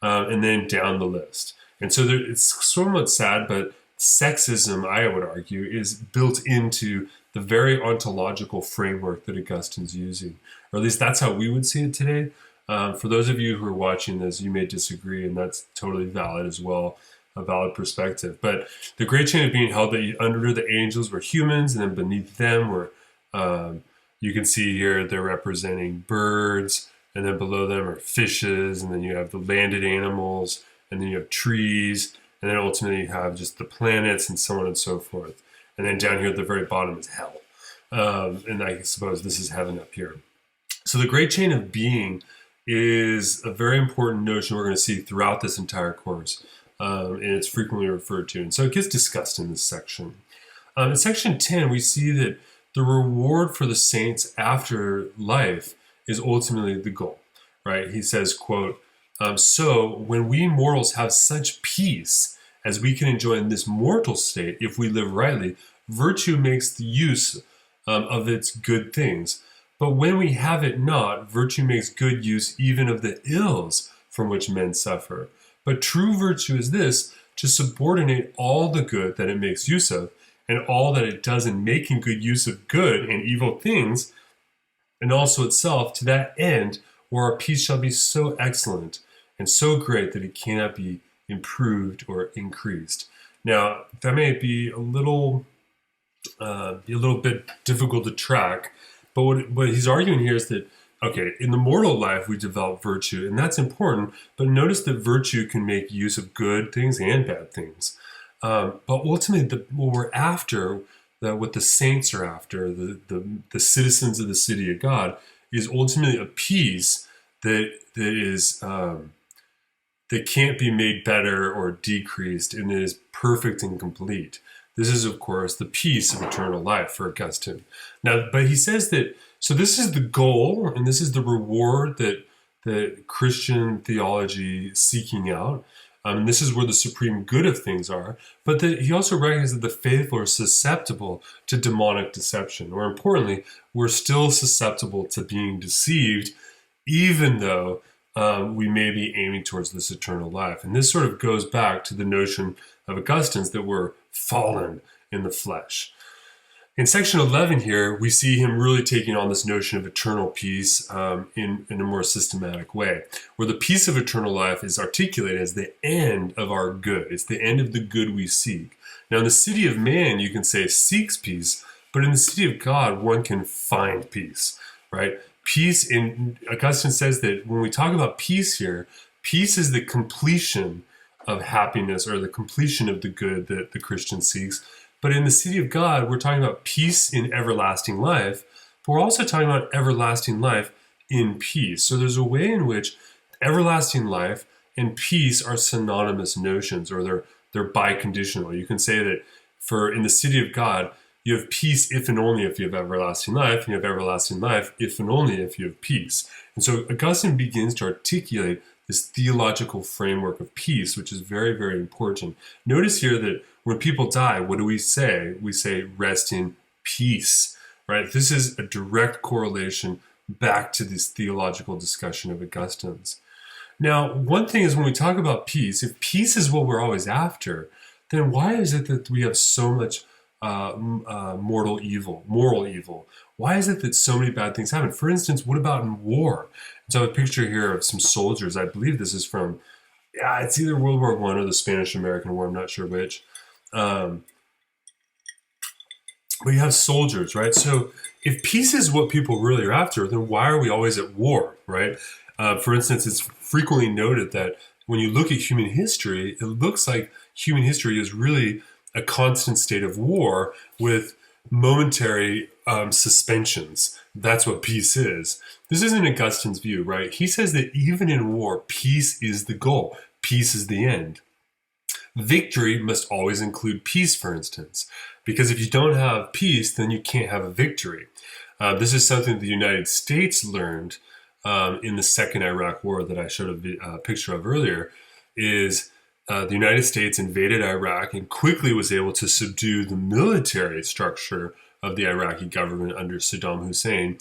and then down the list. And so it's somewhat sad, but sexism, I would argue, is built into the very ontological framework that Augustine's using. Or at least that's how we would see it today. For those of you who are watching this, you may disagree, and that's totally valid as well, a valid perspective. But the great chain of being held that under the angels were humans, and then beneath them were, you can see here, they're representing birds, and then below them are fishes, and then you have the landed animals, and then you have trees, and then ultimately you have just the planets and so on and so forth. And then down here at the very bottom is hell. And I suppose this is heaven up here. So the great chain of being is a very important notion we're going to see throughout this entire course. And it's frequently referred to. And so it gets discussed in this section. In section 10, we see that the reward for the saints after life is ultimately the goal, right? He says, quote, so when we mortals have such peace as we can enjoy in this mortal state, if we live rightly, virtue makes the use of its good things. But when we have it not, virtue makes good use even of the ills from which men suffer. But true virtue is this, to subordinate all the good that it makes use of, and all that it does in making good use of good and evil things, and also itself, to that end, where our peace shall be so excellent and so great that it cannot be improved or increased. Now, that may be a little bit difficult to track, but what he's arguing here is that, okay, in the mortal life we develop virtue, and that's important, but notice that virtue can make use of good things and bad things. But ultimately, what we're after, what the saints are after, the citizens of the city of God, is ultimately a peace that can't be made better or decreased, and it is perfect and complete. This is, of course, the peace of eternal life for Augustine. Now, but he says that, so this is the goal, and this is the reward that Christian theology is seeking out. And this is where the supreme good of things are. But he also recognizes that the faithful are susceptible to demonic deception. Or importantly, we're still susceptible to being deceived, even though we may be aiming towards this eternal life. And this sort of goes back to the notion of Augustine's that we're fallen in the flesh. In section 11 here, we see him really taking on this notion of eternal peace in a more systematic way, where the peace of eternal life is articulated as the end of our good. It's the end of the good we seek. Now, in the city of man, you can say seeks peace, but in the city of God, one can find peace, right? Peace, Augustine says that when we talk about peace here, peace is the completion of happiness or the completion of the good that the Christian seeks. But in the city of God, we're talking about peace in everlasting life, but we're also talking about everlasting life in peace. So there's a way in which everlasting life and peace are synonymous notions, or they're biconditional. You can say that in the city of God, you have peace if and only if you have everlasting life, and you have everlasting life if and only if you have peace. And so Augustine begins to articulate this theological framework of peace, which is very, very important. Notice here that when people die, what do we say? We say rest in peace, right? This is a direct correlation back to this theological discussion of Augustine's. Now, one thing is when we talk about peace, if peace is what we're always after, then why is it that we have so much moral evil? Why is it that so many bad things happen? For instance, what about in war? So I have a picture here of some soldiers. I believe this is from, it's either World War I or the Spanish-American War. I'm not sure which. But you have soldiers, right? So if peace is what people really are after, then why are we always at war, right? For instance, it's frequently noted that when you look at human history, it looks like human history is really a constant state of war with momentary suspensions. That's what peace is. This isn't Augustine's view, right? He says that even in war, peace is the goal. Peace is the end. Victory must always include peace, for instance, because if you don't have peace, then you can't have a victory. This is something the United States learned in the Second Iraq War that I showed a picture of earlier, is the United States invaded Iraq and quickly was able to subdue the military structure of the Iraqi government under Saddam Hussein.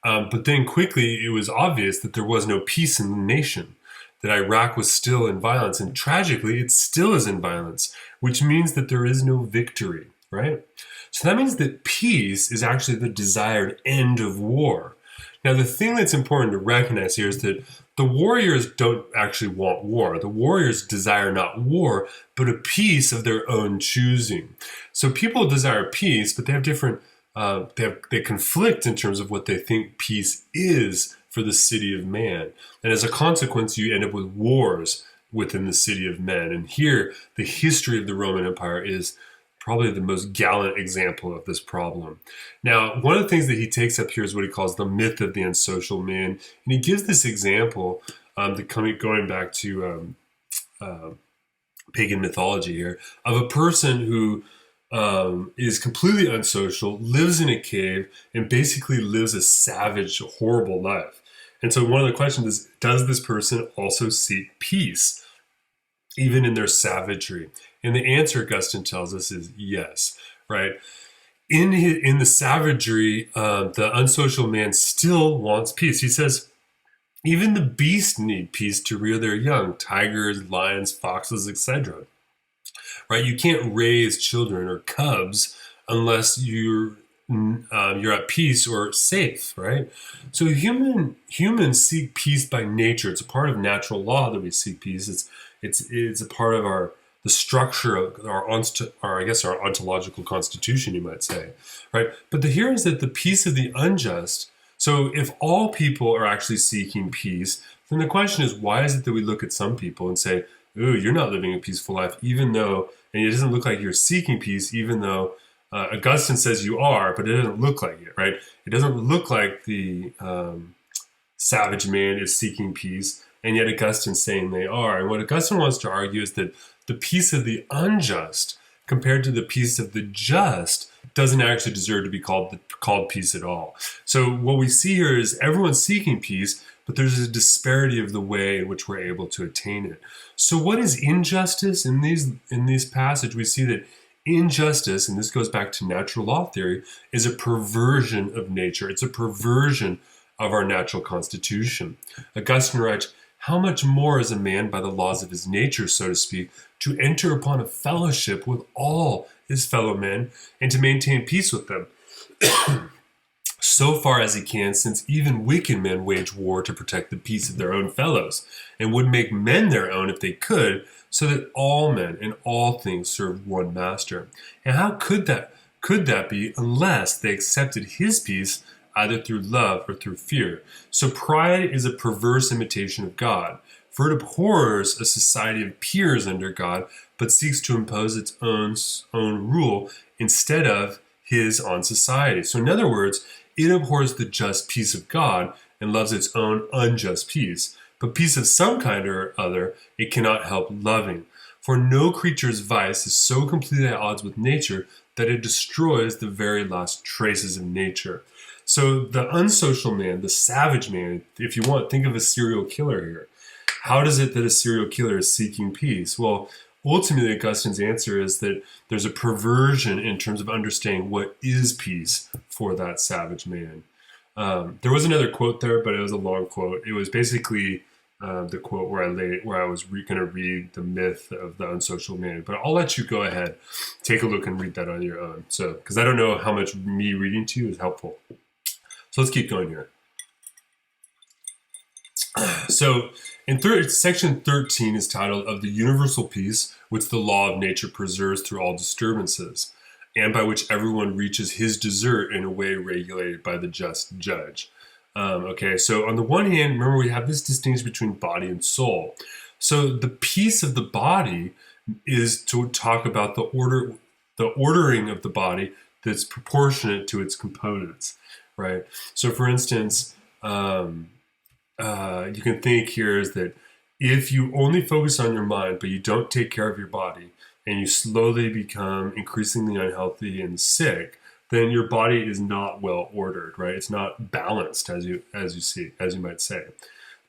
But then quickly it was obvious that there was no peace in the nation, that Iraq was still in violence, and tragically it still is in violence, which means that there is no victory, right? So that means that peace is actually the desired end of war. Now, the thing that's important to recognize here is that the warriors don't actually want war. The warriors desire not war, but a peace of their own choosing. So people desire peace, but they have different, they conflict in terms of what they think peace is for the city of man. And as a consequence, you end up with wars within the city of men. And here, the history of the Roman Empire is probably the most gallant example of this problem. Now, one of the things that he takes up here is what he calls the myth of the unsocial man. And he gives this example, going back to pagan mythology here, of a person who is completely unsocial, lives in a cave, and basically lives a savage, horrible life. And so one of the questions is, does this person also seek peace, even in their savagery? And the answer, Augustine tells us, is yes, right? in the savagery, the unsocial man still wants peace. He says, even the beasts need peace to rear their young, tigers, lions, foxes, etc. Right? You can't raise children or cubs unless you're at peace or safe, right? So humans seek peace by nature. It's a part of natural law that we seek peace. It's a part of the structure of our ontological constitution, you might say, right? But here is that the peace of the unjust. So if all people are actually seeking peace, then the question is, why is it that we look at some people and say, ooh, you're not living a peaceful life, even though, and it doesn't look like you're seeking peace, even though Augustine says you are, but it doesn't look like it, right? It doesn't look like the savage man is seeking peace, and yet Augustine's saying they are. And what Augustine wants to argue is that the peace of the unjust compared to the peace of the just doesn't actually deserve to be called peace at all. So what we see here is everyone's seeking peace, but there's a disparity of the way in which we're able to attain it. So what is injustice? In these passage, we see that injustice, and this goes back to natural law theory, is a perversion of nature. It's a perversion of our natural constitution. Augustine writes, how much more is a man by the laws of his nature, so to speak, to enter upon a fellowship with all his fellow men and to maintain peace with them, so far as he can, since even wicked men wage war to protect the peace of their own fellows, and would make men their own if they could, so that all men in all things serve one master. And how could that be unless they accepted his peace either through love or through fear? So pride is a perverse imitation of God, for it abhors a society of peers under God, but seeks to impose its own rule instead of his on society. So in other words, it abhors the just peace of God and loves its own unjust peace. But peace of some kind or other, it cannot help loving. For no creature's vice is so completely at odds with nature that it destroys the very last traces of nature. So the unsocial man, the savage man, if you want, think of a serial killer here. How does it that a serial killer is seeking peace? Well, ultimately, Augustine's answer is that there's a perversion in terms of understanding what is peace for that savage man. There was another quote there, but it was a long quote. It was basically the quote where I was going to read the myth of the unsocial man. But I'll let you go ahead, take a look and read that on your own. So, because I don't know how much me reading to you is helpful. So let's keep going here. So in section 13 is titled Of the Universal Peace, which the law of nature preserves through all disturbances, and by which everyone reaches his desert in a way regulated by the just judge. Okay, so on the one hand, remember we have this distinction between body and soul. So the peace of the body is to talk about the ordering of the body that's proportionate to its components, right? So for instance, you can think here is that if you only focus on your mind, but you don't take care of your body, and you slowly become increasingly unhealthy and sick, then your body is not well ordered, right? It's not balanced, as you might say.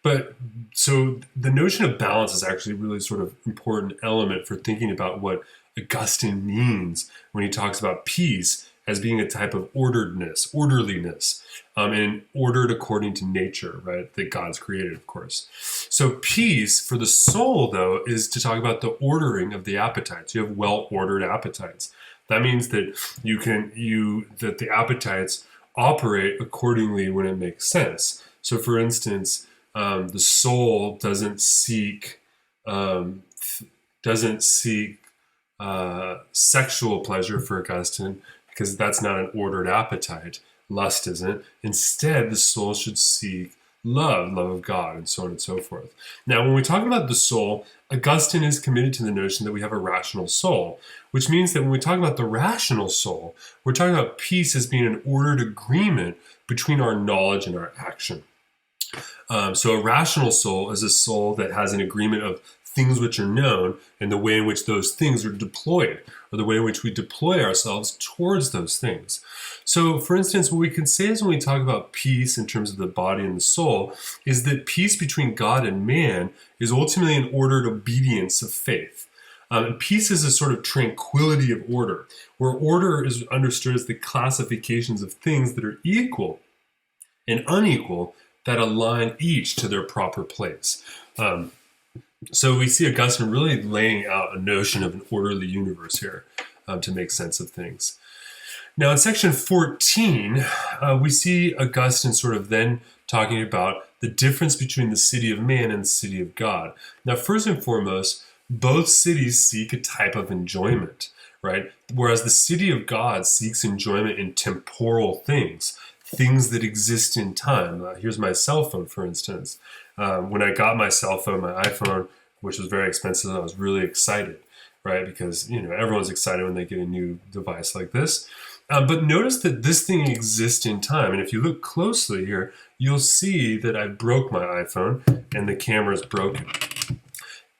But so the notion of balance is actually really sort of important element for thinking about what Augustine means when he talks about peace as being a type of orderliness, and ordered according to nature, right, that God's created, of course. So peace for the soul, though, is to talk about the ordering of the appetites. You have well-ordered appetites. That means that that the appetites operate accordingly when it makes sense. So, for instance, the soul doesn't seek sexual pleasure for Augustine, because that's not an ordered appetite. Lust isn't. Instead, the soul should seek love of God, and so on and so forth. Now, when we talk about the soul, Augustine is committed to the notion that we have a rational soul, which means that when we talk about the rational soul, we're talking about peace as being an ordered agreement between our knowledge and our action. So a rational soul is a soul that has an agreement of things which are known and the way in which those things are deployed, or the way in which we deploy ourselves towards those things. So, for instance, what we can say is when we talk about peace in terms of the body and the soul, is that peace between God and man is ultimately an ordered obedience of faith. Peace is a sort of tranquility of order, where order is understood as the classifications of things that are equal and unequal that align each to their proper place. So we see Augustine really laying out a notion of an orderly universe here to make sense of things. Now in section 14, we see Augustine sort of then talking about the difference between the city of man and the city of God. Now first and foremost, both cities seek a type of enjoyment, right? Whereas the city of God seeks enjoyment in temporal things, things that exist in time. Here's my cell phone, for instance. When I got my cell phone, my iPhone, which was very expensive, I was really excited, right? Because, everyone's excited when they get a new device like this. But notice that this thing exists in time. And if you look closely here, you'll see that I broke my iPhone and the camera is broken.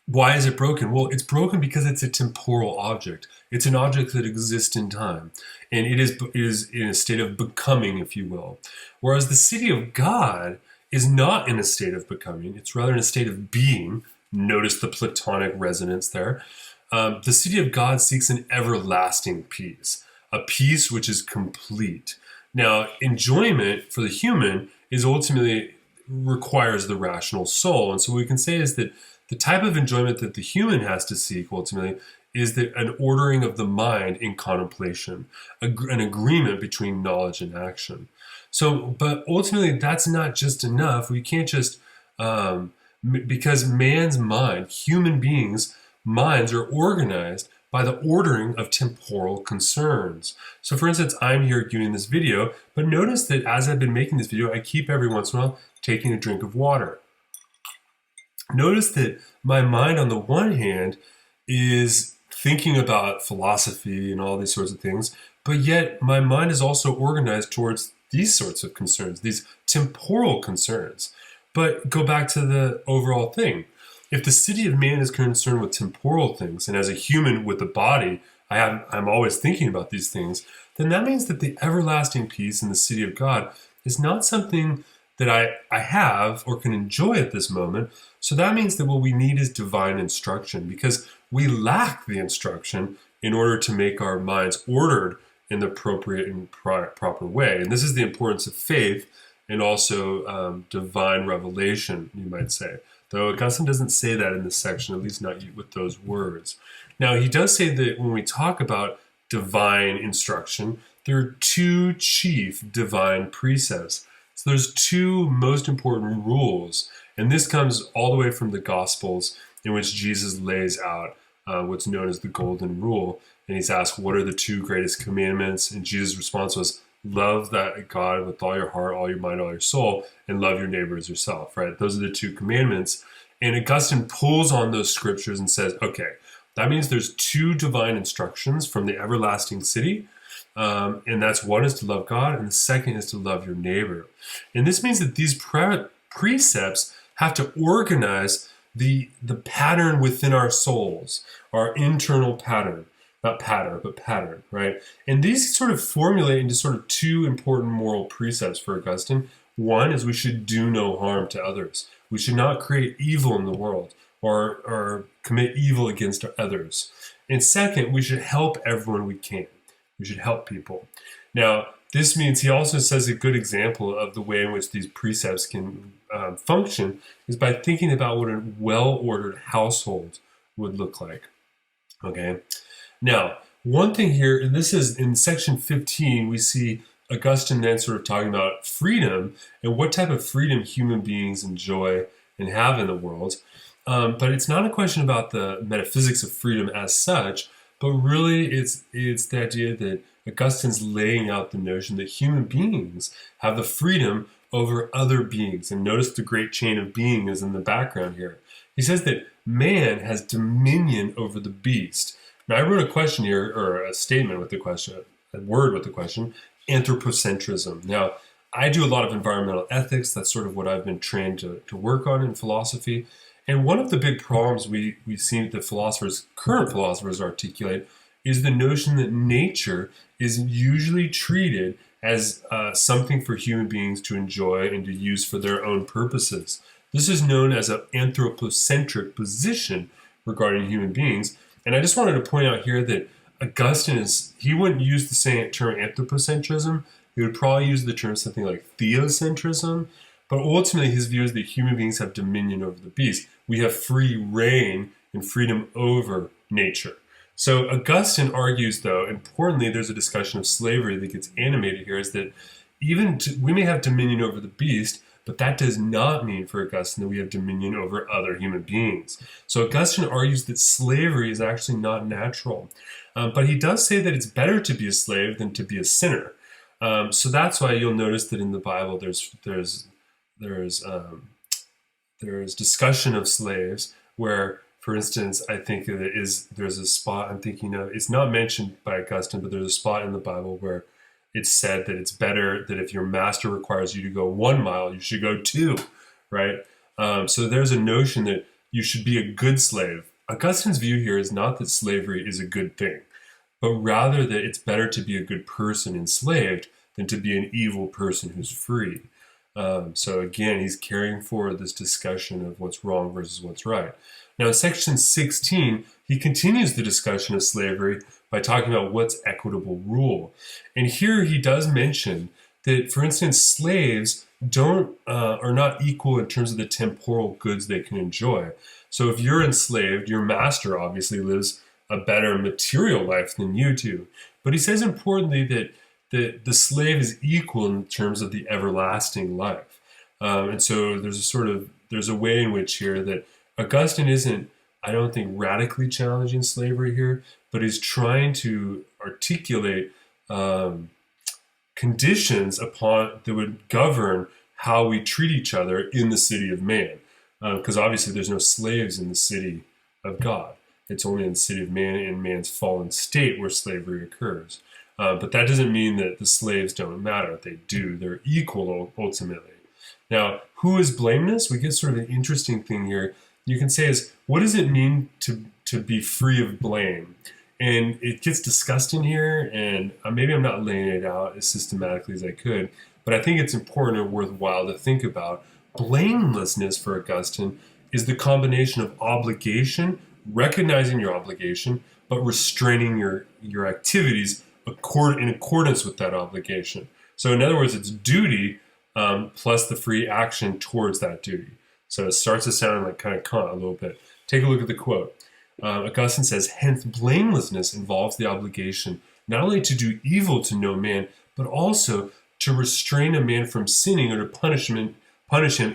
Why is it broken? Well, it's broken because it's a temporal object. It's an object that exists in time. And it is in a state of becoming, if you will. Whereas the city of God is not in a state of becoming. It's rather in a state of being. Notice the Platonic resonance there. The city of God seeks an everlasting peace, a peace which is complete. Now, enjoyment for the human is ultimately requires the rational soul. And so what we can say is that the type of enjoyment that the human has to seek ultimately is that an ordering of the mind in contemplation, an agreement between knowledge and action. So, but ultimately that's not just enough. We can't just, because man's mind, human beings' minds are organized by the ordering of temporal concerns. So for instance, I'm here doing this video, but notice that as I've been making this video, I keep every once in a while taking a drink of water. Notice that my mind on the one hand is thinking about philosophy and all these sorts of things, but yet my mind is also organized towards these sorts of concerns, these temporal concerns. But go back to the overall thing. If the city of man is concerned with temporal things, and as a human with a body, I'm always thinking about these things, then that means that the everlasting peace in the city of God is not something that I have or can enjoy at this moment. So that means that what we need is divine instruction, because we lack the instruction in order to make our minds ordered in the appropriate and proper way. And this is the importance of faith and also divine revelation, you might say. Though Augustine doesn't say that in this section, at least not with those words. Now, he does say that when we talk about divine instruction, there are two chief divine precepts. So there's two most important rules, and this comes all the way from the Gospels, in which Jesus lays out what's known as the Golden Rule. And he's asked, what are the two greatest commandments? And Jesus' response was, love that God with all your heart, all your mind, all your soul, and love your neighbor as yourself, right? Those are the two commandments. And Augustine pulls on those scriptures and says, okay, that means there's two divine instructions from the everlasting city. And that's one is to love God, and the second is to love your neighbor. And this means that these precepts have to organize the pattern within our souls, our internal pattern. Not pattern, but pattern, right? And these sort of formulate into sort of two important moral precepts for Augustine. One is we should do no harm to others. We should not create evil in the world or commit evil against others. And second, we should help everyone we can. We should help people. Now, this means he also says a good example of the way in which these precepts can function is by thinking about what a well-ordered household would look like. Okay? Now, one thing here, and this is in section 15, we see Augustine then sort of talking about freedom and what type of freedom human beings enjoy and have in the world. But it's not a question about the metaphysics of freedom as such, but really it's the idea that Augustine's laying out the notion that human beings have the freedom over other beings. And notice the great chain of being is in the background here. He says that man has dominion over the beast. Now, I wrote a question here, or a statement with the question, a word with the question, anthropocentrism. Now, I do a lot of environmental ethics. That's sort of what I've been trained to work on in philosophy. And one of the big problems we see that current philosophers articulate is the notion that nature is usually treated as something for human beings to enjoy and to use for their own purposes. This is known as an anthropocentric position regarding human beings. And I just wanted to point out here that Augustine he wouldn't use the same term anthropocentrism. He would probably use the term something like theocentrism. But ultimately, his view is that human beings have dominion over the beast. We have free reign and freedom over nature. So Augustine argues, though, importantly, there's a discussion of slavery that gets animated here, is that we may have dominion over the beast, but that does not mean for Augustine that we have dominion over other human beings. So Augustine argues that slavery is actually not natural. But he does say that it's better to be a slave than to be a sinner. So that's why you'll notice that in the Bible there's discussion of slaves where, for instance, I think there's a spot I'm thinking of. It's not mentioned by Augustine, but there's a spot in the Bible where it's said that it's better that if your master requires you to go 1 mile, you should go 2, right? So there's a notion that you should be a good slave. Augustine's view here is not that slavery is a good thing, but rather that it's better to be a good person enslaved than to be an evil person who's free. So again, he's carrying forward this discussion of what's wrong versus what's right. Now in section 16, he continues the discussion of slavery by talking about what's equitable rule. And here he does mention that, for instance, slaves are not equal in terms of the temporal goods they can enjoy. So if you're enslaved, your master obviously lives a better material life than you do. But he says importantly that the slave is equal in terms of the everlasting life. And so there's a way in which here that Augustine isn't, I don't think, radically challenging slavery here, but he's trying to articulate conditions that would govern how we treat each other in the city of man. Because obviously there's no slaves in the city of God. It's only in the city of man, in man's fallen state, where slavery occurs. But that doesn't mean that the slaves don't matter. They do. They're equal ultimately. Now, who is blameless? We get sort of an interesting thing here. You can say is, what does it mean to be free of blame? And it gets discussed in here, and maybe I'm not laying it out as systematically as I could, but I think it's important and worthwhile to think about. Blamelessness for Augustine is the combination of obligation, recognizing your obligation, but restraining your activities in accordance with that obligation. So in other words, it's duty plus the free action towards that duty. So it starts to sound like kind of Kant a little bit. Take a look at the quote. Augustine says, hence blamelessness involves the obligation not only to do evil to no man, but also to restrain a man from sinning or to punish him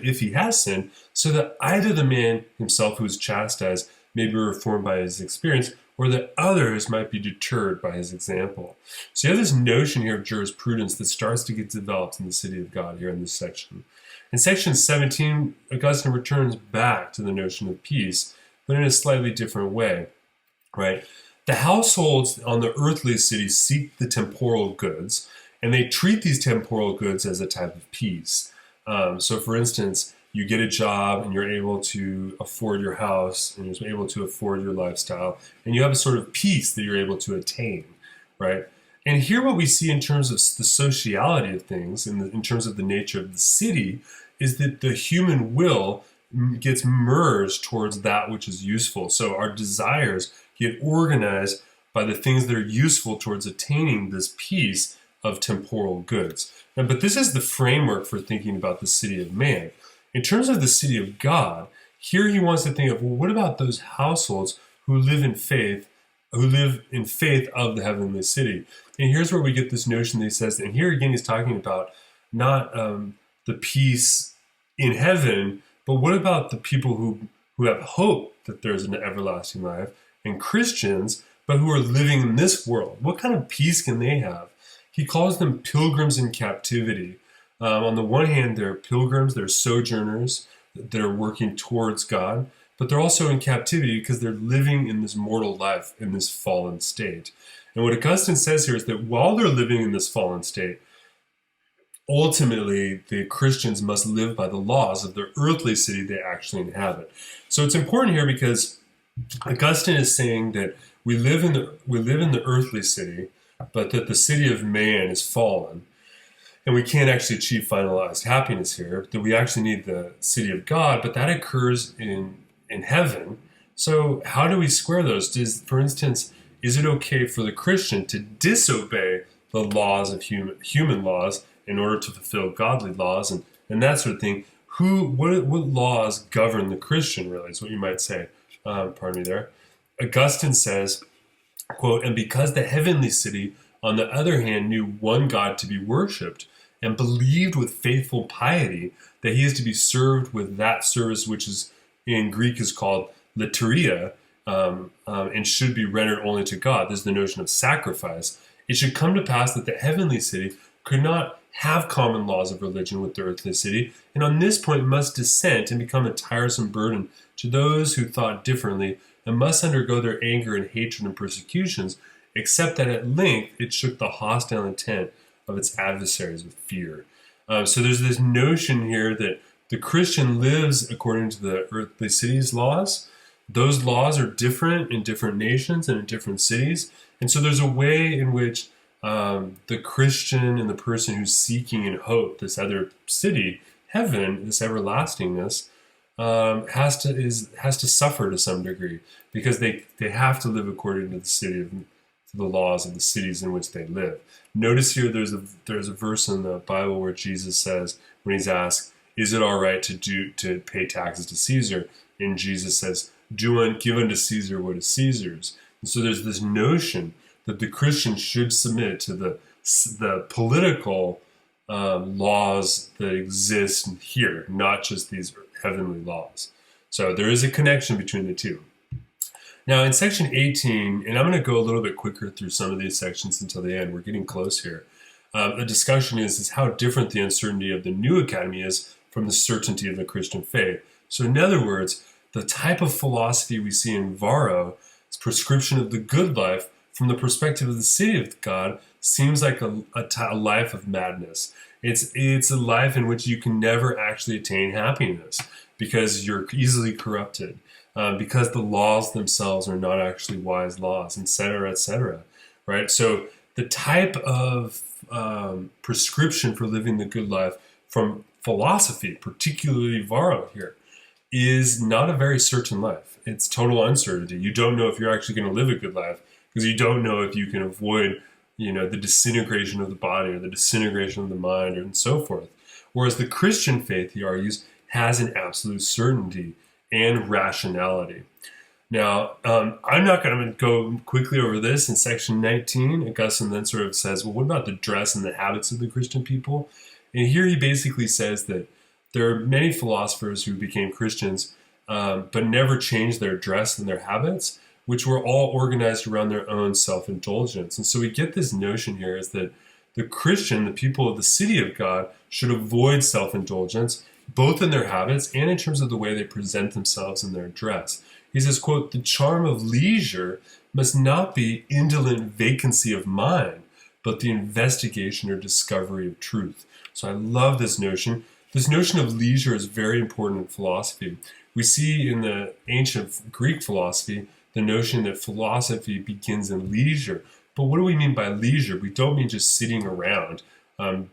if he has sinned, so that either the man himself who is chastised may be reformed by his experience, or that others might be deterred by his example. So you have this notion here of jurisprudence that starts to get developed in the city of God here in this section. In section 17, Augustine returns back to the notion of peace, but in a slightly different way, right? The households on the earthly city seek the temporal goods, and they treat these temporal goods as a type of peace. So for instance, you get a job and you're able to afford your house and you're able to afford your lifestyle, and you have a sort of peace that you're able to attain, right? And here what we see in terms of the sociality of things, in terms of the nature of the city, is that the human will gets merged towards that which is useful. So our desires get organized by the things that are useful towards attaining this peace of temporal goods. But this is the framework for thinking about the city of man. In terms of the city of God, here he wants to think of, well, what about those households who live in faith of the heavenly city? And here's where we get this notion that he says, and here again he's talking about not the peace in heaven, but what about the people who have hope that there's an everlasting life, and Christians, but who are living in this world? What kind of peace can they have? He calls them pilgrims in captivity. On the one hand, they're pilgrims, they're sojourners, they're working towards God, but they're also in captivity because they're living in this mortal life, in this fallen state. And what Augustine says here is that while they're living in this fallen state, ultimately the Christians must live by the laws of the earthly city they actually inhabit. So it's important here because Augustine is saying that we live in the earthly city, but that the city of man is fallen, and we can't actually achieve finalized happiness here, that we actually need the city of God, but that occurs in heaven. So how do we square those? For instance, is it okay for the Christian to disobey the laws of human laws in order to fulfill godly laws and that sort of thing? What laws govern the Christian, really, is what you might say. Pardon me there. Augustine says, quote, "And because the heavenly city, on the other hand, knew one God to be worshipped, and believed with faithful piety that he is to be served with that service which is in Greek is called liturgia, and should be rendered only to God." There's the notion of sacrifice. It should come to pass that the heavenly city could not have common laws of religion with the earthly city, and on this point must dissent and become a tiresome burden to those who thought differently, and must undergo their anger and hatred and persecutions, except that at length it shook the hostile intent of its adversaries with fear. So there's this notion here that the Christian lives according to the earthly city's laws. Those laws are different in different nations and in different cities. And so there's a way in which the Christian and the person who's seeking in hope this other city, heaven, this everlastingness, has to suffer to some degree, because they have to live according to the laws of the cities in which they live. Notice here there's a verse in the Bible where Jesus says, when he's asked, "Is it all right to pay taxes to Caesar?" And Jesus says, give unto Caesar what is Caesar's." And so there's this notion that the Christian should submit to the political laws that exist here, not just these heavenly laws. So there is a connection between the two. Now in section 18, and I'm going to go a little bit quicker through some of these sections until the end, we're getting close here. The discussion is how different the uncertainty of the new academy is from the certainty of the Christian faith. So in other words, the type of philosophy we see in Varro's prescription of the good life from the perspective of the city of God seems like a life of madness. It's a life in which you can never actually attain happiness because you're easily corrupted, because the laws themselves are not actually wise laws, etc., right? So the type of prescription for living the good life from philosophy, particularly Varro here, is not a very certain life. It's total uncertainty. You don't know if you're actually going to live a good life because you don't know if you can avoid, the disintegration of the body or the disintegration of the mind and so forth. Whereas the Christian faith, he argues, has an absolute certainty and rationality. Now, I'm not going to go quickly over this. In section 19, Augustine then sort of says, well, what about the dress and the habits of the Christian people? And here he basically says that there are many philosophers who became Christians, but never changed their dress and their habits, which were all organized around their own self-indulgence. And so we get this notion here is that the Christian, the people of the city of God, should avoid self-indulgence, both in their habits and in terms of the way they present themselves in their dress. He says, quote, "The charm of leisure must not be indolent vacancy of mind, but the investigation or discovery of truth." So I love this notion. This notion of leisure is very important in philosophy. We see in the ancient Greek philosophy the notion that philosophy begins in leisure. But what do we mean by leisure? We don't mean just sitting around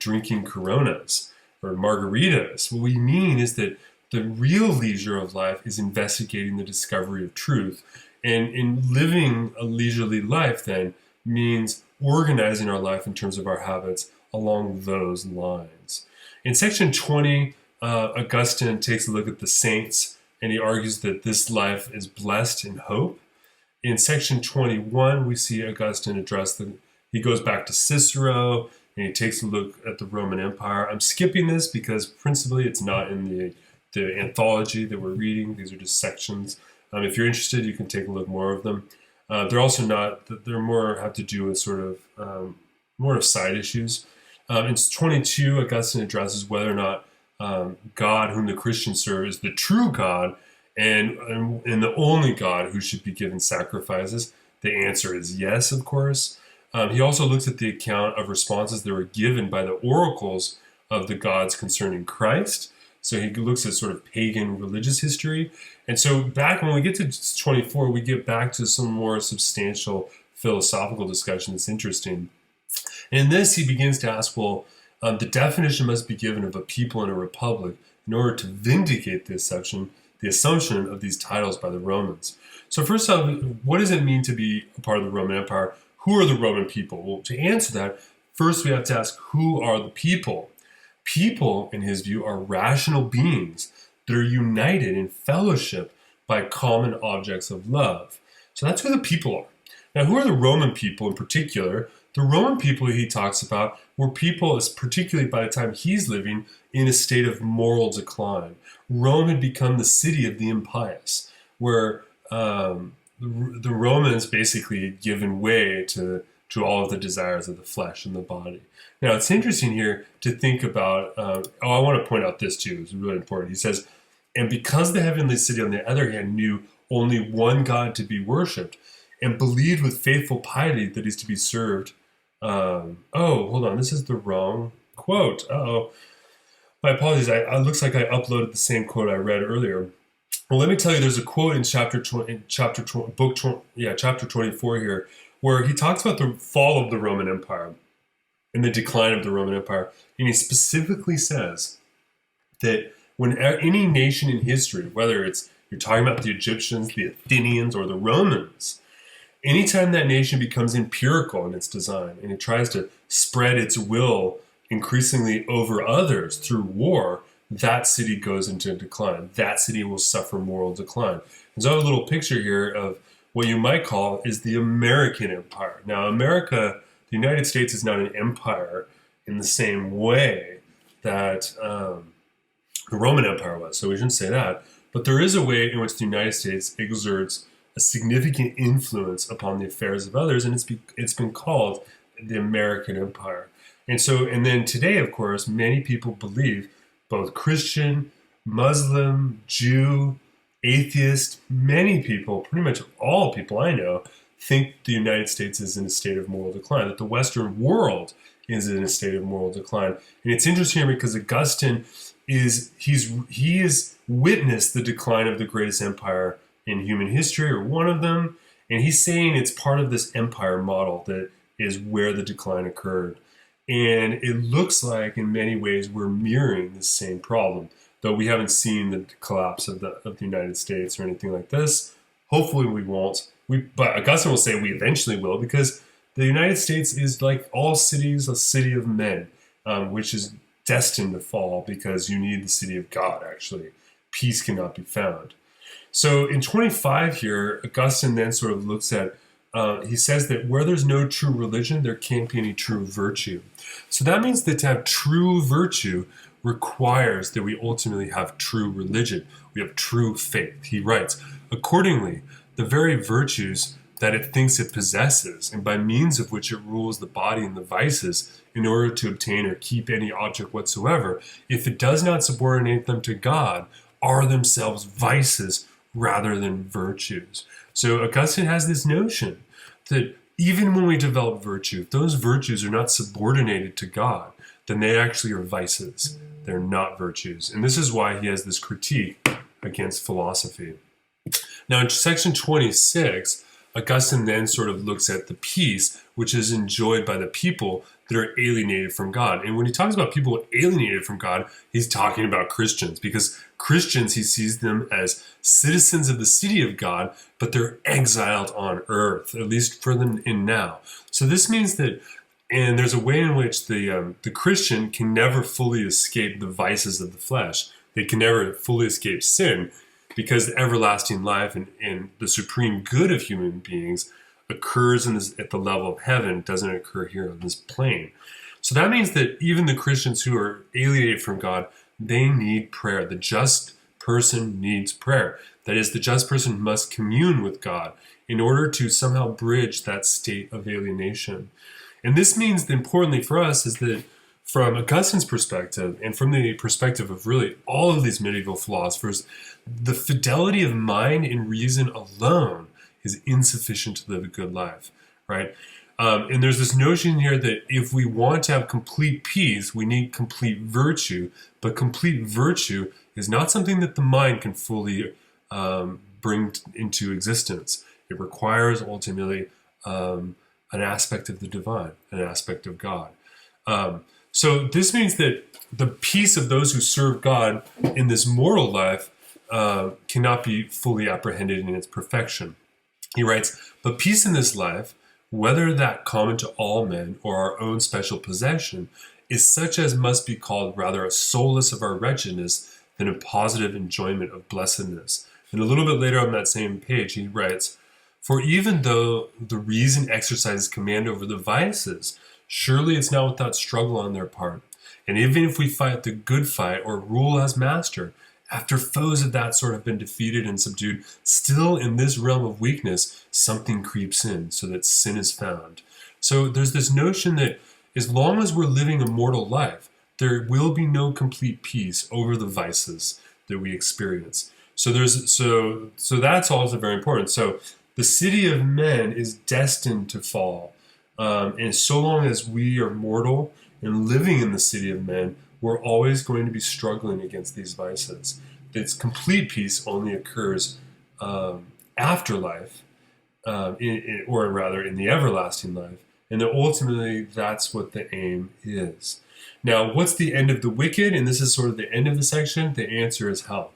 drinking Coronas or margaritas. What we mean is that the real leisure of life is investigating the discovery of truth. And in living a leisurely life then means organizing our life in terms of our habits along those lines. In section 20, Augustine takes a look at the saints, and he argues that this life is blessed in hope. In section 21, we see Augustine he goes back to Cicero, and he takes a look at the Roman Empire. I'm skipping this because principally it's not in the anthology that we're reading. These are just sections. If you're interested, you can take a look more of them. They're also not, they're more have to do with sort of more of side issues. In 22, Augustine addresses whether or not God, whom the Christians serve, is the true God and the only God who should be given sacrifices. The answer is yes, of course. He also looks at the account of responses that were given by the oracles of the gods concerning Christ. So he looks at sort of pagan religious history. And so back when we get to 24, we get back to some more substantial philosophical discussion that's interesting. And in this, he begins to ask, well, the definition must be given of a people in a republic in order to vindicate this section the assumption of these titles by the Romans. So first off, what does it mean to be a part of the Roman Empire? Who are the Roman people? Well, to answer that, first we have to ask, who are the people? People, in his view, are rational beings that are united in fellowship by common objects of love. So that's who the people are. Now, who are the Roman people in particular? The Roman people he talks about were people, particularly by the time he's living, in a state of moral decline. Rome had become the city of the impious, where the Romans basically had given way to all of the desires of the flesh and the body. Now, it's interesting here to think about, I want to point out this too, it's really important. He says, and because the heavenly city, on the other hand, knew only one God to be worshipped, and believed with faithful piety that is to be served. Hold on, this is the wrong quote. My apologies, it looks like I uploaded the same quote I read earlier. Well, let me tell you, there's a quote in chapter 24 here, where he talks about the fall of the Roman Empire and the decline of the Roman Empire. And he specifically says that when any nation in history, whether you're talking about the Egyptians, the Athenians, or the Romans, anytime that nation becomes empirical in its design and it tries to spread its will increasingly over others through war, that city goes into decline. That city will suffer moral decline. And so I have a little picture here of what you might call is the American Empire. Now, America, the United States, is not an empire in the same way that the Roman Empire was, so we shouldn't say that. But there is a way in which the United States exerts a significant influence upon the affairs of others, and it's been called the American Empire. And then today, of course, many people believe, both Christian, Muslim, Jew, atheist, many people, pretty much all people I know, think the United States is in a state of moral decline, that the Western world is in a state of moral decline. And it's interesting because Augustine he's witnessed the decline of the greatest empire in human history, or one of them, and he's saying it's part of this empire model that is where the decline occurred. And it looks like in many ways we're mirroring the same problem, though we haven't seen the collapse of the United States or anything like this. Hopefully we won't. But Augustine will say we eventually will, because the United States is, like all cities, a city of men, which is destined to fall because you need the city of God, actually. Peace cannot be found. So in 25 here, Augustine then sort of looks at, he says that where there's no true religion, there can't be any true virtue. So that means that to have true virtue requires that we ultimately have true religion. We have true faith. He writes, accordingly, the very virtues that it thinks it possesses, and by means of which it rules the body and the vices in order to obtain or keep any object whatsoever, if it does not subordinate them to God, are themselves vices rather than virtues. So Augustine has this notion that even when we develop virtue, if those virtues are not subordinated to God, then they actually are vices. They're not virtues. And this is why he has this critique against philosophy. Now in section 26, Augustine then sort of looks at the peace which is enjoyed by the people that are alienated from God. And when he talks about people alienated from God, he's talking about Christians, because Christians, he sees them as citizens of the city of God, but they're exiled on earth, at least for them in now. So this means that, and there's a way in which the Christian can never fully escape the vices of the flesh. They can never fully escape sin, because the everlasting life and the supreme good of human beings occurs at the level of heaven, doesn't occur here on this plane. So that means that even the Christians who are alienated from God, they need prayer. The just person needs prayer. That is, the just person must commune with God in order to somehow bridge that state of alienation. And this means that importantly for us is that from Augustine's perspective, and from the perspective of really all of these medieval philosophers, the fidelity of mind and reason alone is insufficient to live a good life, right? And there's this notion here that if we want to have complete peace, we need complete virtue, but complete virtue is not something that the mind can fully bring into existence. It requires ultimately an aspect of the divine, an aspect of God. So this means that the peace of those who serve God in this mortal life cannot be fully apprehended in its perfection. He writes, but peace in this life, whether that common to all men or our own special possession, is such as must be called rather a solace of our wretchedness than a positive enjoyment of blessedness. And a little bit later on that same page, he writes, for even though the reason exercises command over the vices, surely it's not without struggle on their part. And even if we fight the good fight or rule as master, after foes of that sort have been defeated and subdued, still in this realm of weakness, something creeps in so that sin is found. So there's this notion that as long as we're living a mortal life, there will be no complete peace over the vices that we experience. So that's also very important. So the city of men is destined to fall. And so long as we are mortal and living in the city of men, we're always going to be struggling against these vices. Its complete peace only occurs after life, or rather in the everlasting life. And that ultimately, that's what the aim is. Now, what's the end of the wicked? And this is sort of the end of the section. The answer is hell.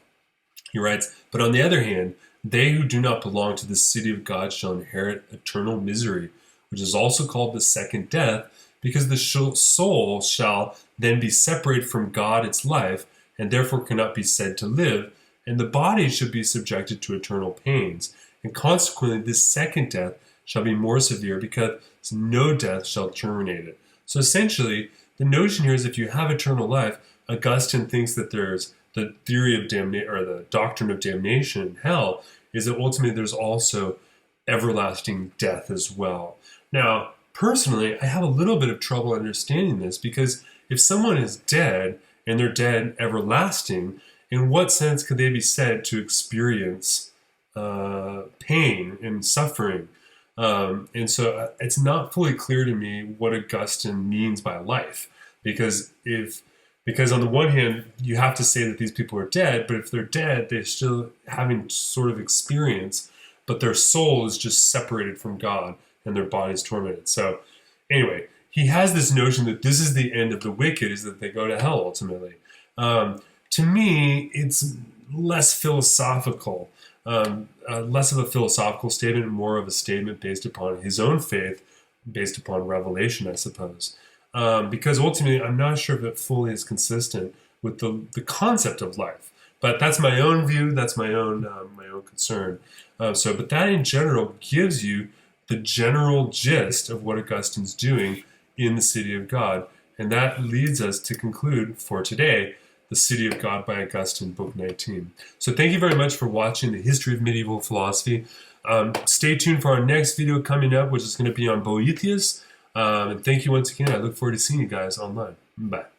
He writes, but on the other hand, they who do not belong to the city of God shall inherit eternal misery, which is also called the second death, because the soul shall then be separated from God, its life, and therefore cannot be said to live, and the body should be subjected to eternal pains. And consequently, this second death shall be more severe, because no death shall terminate it. So essentially, the notion here is if you have eternal life, Augustine thinks that there's the theory of damnation, or the doctrine of damnation in hell, is that ultimately there's also everlasting death as well. Now, personally, I have a little bit of trouble understanding this, because if someone is dead and they're dead everlasting, in what sense could they be said to experience pain and suffering? And so it's not fully clear to me what Augustine means by life, because on the one hand, you have to say that these people are dead, but if they're dead, they're still having sort of experience, but their soul is just separated from God and their body is tormented. So anyway, he has this notion that this is the end of the wicked, is that they go to hell ultimately. To me, it's less philosophical, less of a philosophical statement, more of a statement based upon his own faith, based upon revelation, I suppose. Because ultimately, I'm not sure if it fully is consistent with the concept of life. But that's my own view. That's my own concern. But that in general gives you the general gist of what Augustine's doing in the City of God. And that leads us to conclude for today, The City of God by Augustine, Book 19. So thank you very much for watching the history of medieval philosophy. Stay tuned for our next video coming up, which is going to be on Boethius. And thank you once again. I look forward to seeing you guys online. Bye.